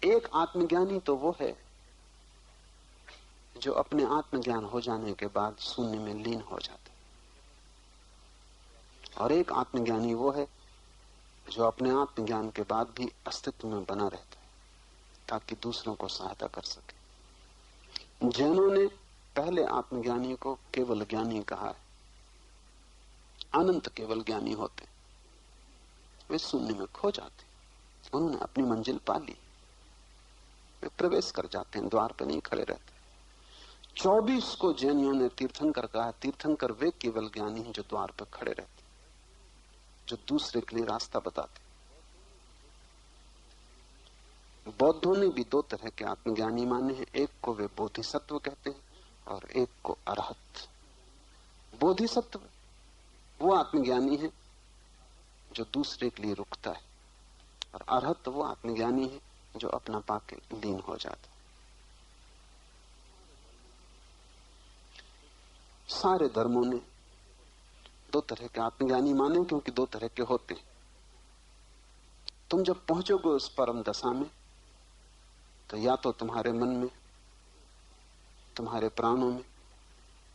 एक आत्मज्ञानी तो वो है जो अपने आत्मज्ञान हो जाने के बाद शून्य में लीन हो जाता है, और एक आत्मज्ञानी वो है जो अपने आत्मज्ञान के बाद भी अस्तित्व में बना रहता है ताकि दूसरों को सहायता कर सके। जैनों ने पहले आत्मज्ञानी को केवल ज्ञानी कहा है। अनंत केवल ज्ञानी होते, वे शून्य में खो जाते। उन्होंने अपनी मंजिल पा ली, वे प्रवेश कर जाते हैं, द्वार पर नहीं खड़े रहते। 24 को जैनियों ने तीर्थंकर कहा। तीर्थंकर वे केवल ज्ञानी हैं जो द्वार पर खड़े रहते। जो दूसरे के लिए रास्ता बताते। बौद्धों ने भी दो तरह के आत्मज्ञानी माने हैं, एक को वे बोधिसत्व कहते हैं और एक को अरहत। बोधिसत्व वो आत्मज्ञानी है जो दूसरे के लिए रुकता है, और अरहत वो आत्मज्ञानी है जो अपना पाके लीन हो जाता है। सारे धर्मों ने दो तरह के आत्मज्ञानी माने, क्योंकि दो तरह के होते हैं। तुम जब पहुंचोगे उस परम दशा में, तो या तो तुम्हारे मन में, तुम्हारे प्राणों में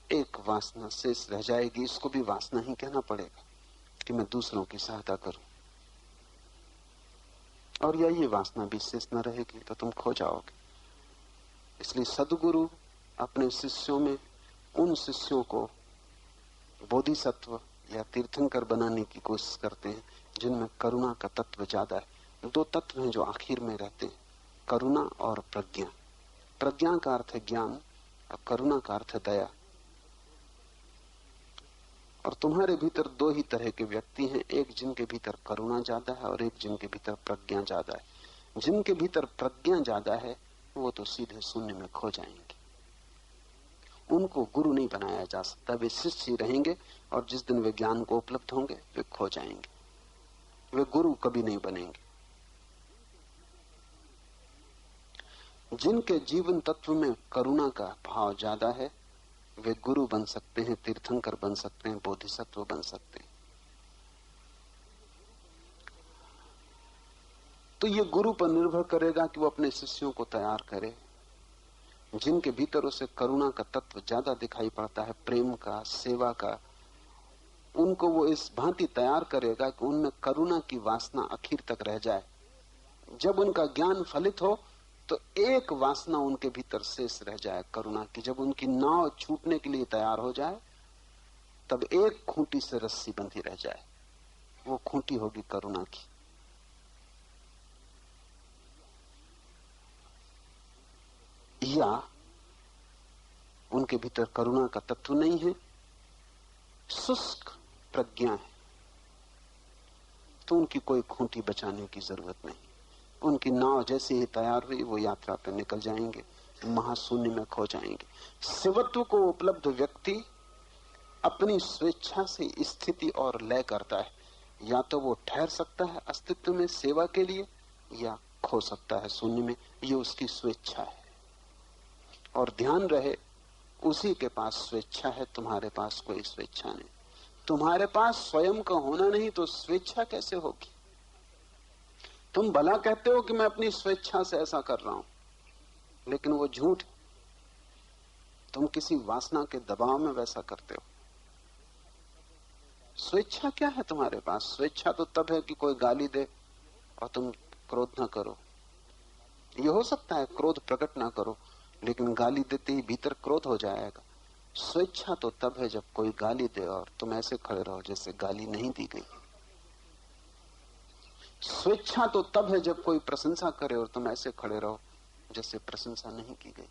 एक वासना शेष रह जाएगी। इसको भी वासना ही कहना पड़ेगा कि मैं दूसरों की सहायता करूं, और या ये वासना भी शेष न रहेगी तो तुम खो जाओगे। इसलिए सद्गुरु अपने शिष्यों में उन शिष्यों को बोधिसत्व या तीर्थंकर बनाने की कोशिश करते हैं जिनमें करुणा का तत्व ज्यादा है। दो तत्व हैं जो आखिर में रहते हैं, करुणा और प्रज्ञा। प्रज्ञा का अर्थ है ज्ञान और करुणा का अर्थ है दया। और तुम्हारे भीतर दो ही तरह के व्यक्ति हैं, एक जिनके भीतर करुणा ज्यादा है और एक जिनके भीतर प्रज्ञा ज्यादा है। जिनके भीतर प्रज्ञा ज्यादा है वो तो सीधे शून्य में खो जाएंगे। उनको गुरु नहीं बनाया जा सकता, वे शिष्य ही रहेंगे, और जिस दिन वे ज्ञान को उपलब्ध होंगे वे खो जाएंगे, वे गुरु कभी नहीं बनेंगे। जिनके जीवन तत्व में करुणा का भाव ज्यादा है वे गुरु बन सकते हैं, तीर्थंकर बन सकते हैं, बोधिसत्व बन सकते हैं। तो ये गुरु पर निर्भर करेगा कि वो अपने शिष्यों को तैयार करे। जिनके भीतर उसे करुणा का तत्व ज्यादा दिखाई पड़ता है, प्रेम का, सेवा का, उनको वो इस भांति तैयार करेगा कि उनमें करुणा की वासना आखिर तक रह जाए। जब उनका ज्ञान फलित हो तो एक वासना उनके भीतर शेष रह जाए, करुणा की। जब उनकी नाव छूटने के लिए तैयार हो जाए तब एक खूंटी से रस्सी बंधी रह जाए, वो खूंटी होगी करुणा की। या उनके भीतर करुणा का तत्व नहीं है, शुष्क प्रज्ञा है, तो उनकी कोई खूंटी बचाने की जरूरत नहीं। उनकी नाव जैसे ही तैयार हुई वो यात्रा पर निकल जाएंगे, महाशून्य में खो जाएंगे। शिवत्व को उपलब्ध व्यक्ति अपनी स्वेच्छा से स्थिति और लय करता है। या तो वो ठहर सकता है अस्तित्व में सेवा के लिए, या खो सकता है शून्य में। ये उसकी स्वेच्छा है। और ध्यान रहे, उसी के पास स्वेच्छा है, तुम्हारे पास कोई स्वेच्छा नहीं। तुम्हारे पास स्वयं का होना नहीं तो स्वेच्छा कैसे होगी? तुम भला कहते हो कि मैं अपनी स्वेच्छा से ऐसा कर रहा हूं, लेकिन वो झूठ है। तुम किसी वासना के दबाव में वैसा करते हो। स्वेच्छा क्या है तुम्हारे पास? स्वेच्छा तो तब है कि कोई गाली दे और तुम क्रोध ना करो। ये हो सकता है क्रोध प्रकट ना करो, लेकिन गाली देते ही भीतर क्रोध हो जाएगा। स्वेच्छा तो तब है जब कोई गाली दे और तुम ऐसे खड़े रहो जैसे गाली नहीं दी गई। स्वेच्छा तो तब है जब कोई प्रशंसा करे और तुम ऐसे खड़े रहो जैसे प्रशंसा नहीं की गई,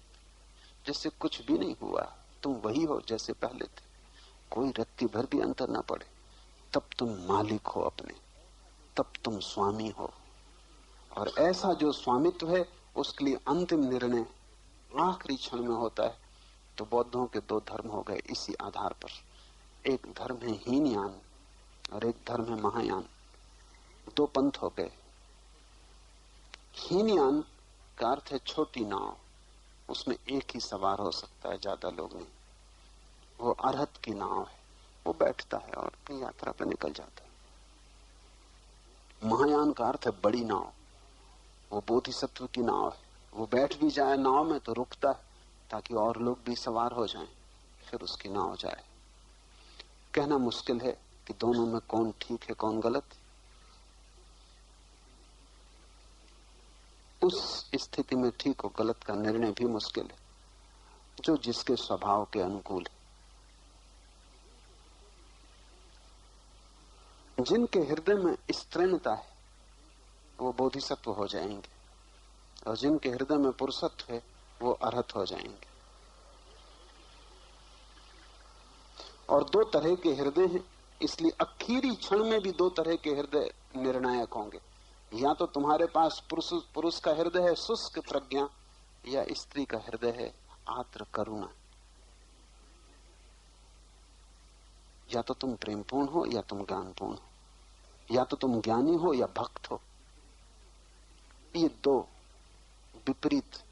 जैसे कुछ भी नहीं हुआ, तुम वही हो जैसे पहले थे, कोई रत्ती भर भी अंतर ना पड़े। तब तुम मालिक हो अपने, तब तुम स्वामी हो। और ऐसा जो स्वामित्व है उसके लिए अंतिम निर्णय आखिरी क्षण में होता है। तो बौद्धों के दो धर्म हो गए इसी आधार पर। एक धर्म है हीनयान और एक धर्म है महायान। दो पंथ हो गए। हीनयान का अर्थ है छोटी नाव, उसमें एक ही सवार हो सकता है, ज्यादा लोग नहीं। वो अरहत की नाव है, वो बैठता है और अपनी यात्रा पर निकल जाता है। महायान का अर्थ है बड़ी नाव, वो बोधिसत्व की नाव है। वो बैठ भी जाए नाव में तो रुकता है ताकि और लोग भी सवार हो जाएं, फिर उसकी नाव जाए। कहना मुश्किल है कि दोनों में कौन ठीक है कौन गलत। उस स्थिति में ठीक और गलत का निर्णय भी मुश्किल है, जो जिसके स्वभाव के अनुकूल है। जिनके हृदय में स्त्रीणता है वो बोधिसत्व हो जाएंगे, और जिनके हृदय में पुरुषत्व है वो अरहत हो जाएंगे। और दो तरह के हृदय हैं, इसलिए आखिरी क्षण में भी दो तरह के हृदय निर्णायक होंगे। या तो तुम्हारे पास पुरुष का हृदय है शुष्क प्रज्ञा, या स्त्री का हृदय है आर्द्र करुणा। या तो तुम प्रेमपूर्ण हो या तुम ज्ञानपूर्ण हो, या तो तुम ज्ञानी हो या भक्त हो। ये दो विपरीत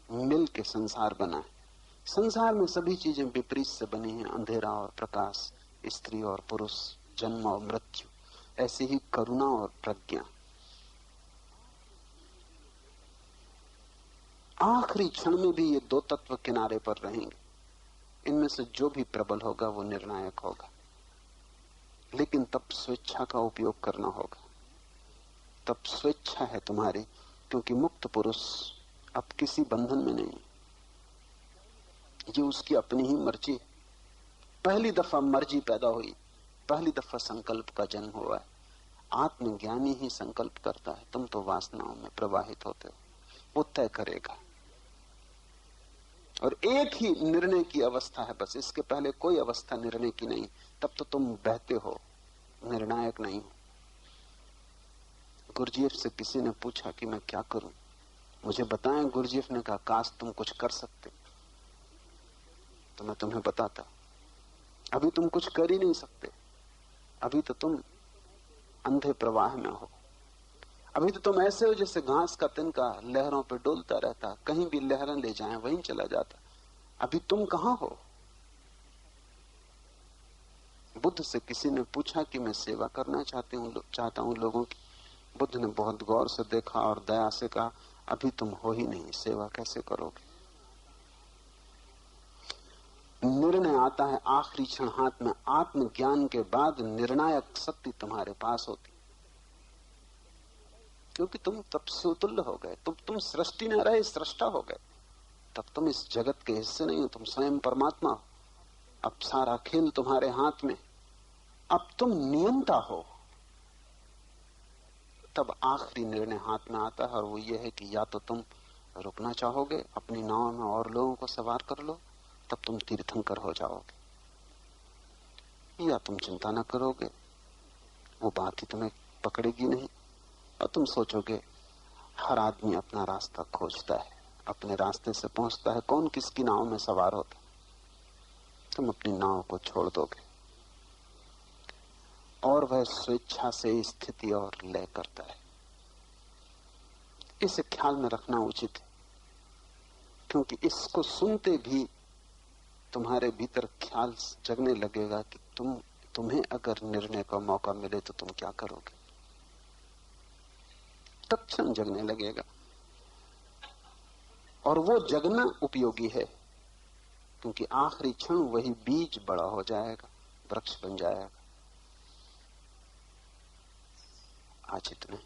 मिल के संसार बना है। संसार में सभी चीजें विपरीत से बनी हैं, अंधेरा और प्रकाश, स्त्री और पुरुष, जन्म और मृत्यु। ऐसे ही करुणा और प्रज्ञा। आखिरी क्षण में भी ये दो तत्व किनारे पर रहेंगे। इनमें से जो भी प्रबल होगा वो निर्णायक होगा। लेकिन तब स्वेच्छा का उपयोग करना होगा। तब स्वेच्छा है तुम्हारी, क्योंकि मुक्त पुरुष अब किसी बंधन में नहीं। ये उसकी अपनी ही मर्जी। पहली दफा मर्जी पैदा हुई, पहली दफा संकल्प का जन्म हुआ है। आत्मज्ञानी ही संकल्प करता है, तुम तो वासनाओं में प्रवाहित होते हो। वो तय करेगा। और एक ही निर्णय की अवस्था है बस, इसके पहले कोई अवस्था निर्णय की नहीं। तब तो तुम बहते हो, निर्णायक नहीं हो। गुरजीएफ से किसी ने पूछा कि मैं क्या करूं, मुझे बताएं। गुरजीएफ ने कहा, काश तुम कुछ कर सकते तो मैं तुम्हें बताता। अभी तुम कुछ कर ही नहीं सकते। अभी तो तुम अंधे प्रवाह में हो। अभी तो तुम ऐसे हो जैसे घास का तिनका लहरों पे डोलता रहता, कहीं भी लहरें ले जाएं वहीं चला जाता। अभी तुम कहां हो? बुद्ध से किसी ने पूछा कि मैं सेवा करना चाहता हूं लोगों की। बुद्ध ने बहुत गौर से देखा और दया से कहा, अभी तुम हो ही नहीं, सेवा कैसे करोगे? निर्णय आता है आखिरी क्षण हाथ में। आत्मज्ञान के बाद निर्णायक शक्ति तुम्हारे पास होती, क्योंकि तुम तब सुतुल्य हो गए। तुम सृष्टि न रहे, सृष्टा हो गए। तब तुम इस जगत के हिस्से नहीं हो, तुम स्वयं परमात्मा हो। अब सारा खेल तुम्हारे हाथ में। अब तुम नियंता हो। तब आखिरी निर्णय हाथ में आता है, और वो ये है कि या तो तुम रुकना चाहोगे, अपनी नाव में और लोगों को सवार कर लो, तब तुम तीर्थंकर हो जाओगे, या तुम चिंता न करोगे, वो बात ही तुम्हें पकड़ेगी नहीं, और तुम सोचोगे हर आदमी अपना रास्ता खोजता है, अपने रास्ते से पहुंचता है, कौन किसकी नाव में सवार होता। तुम अपनी नाव को छोड़ दोगे और वह स्वेच्छा से स्थिति और लय करता है। इसे ख्याल में रखना उचित है, क्योंकि इसको सुनते भी तुम्हारे भीतर ख्याल जगने लगेगा कि तुम्हें अगर निर्णय का मौका मिले तो तुम क्या करोगे। तत्क्षण जगने लगेगा, और वो जगना उपयोगी है, क्योंकि आखिरी क्षण वही बीज बड़ा हो जाएगा, वृक्ष बन जाएगा। आज इतना।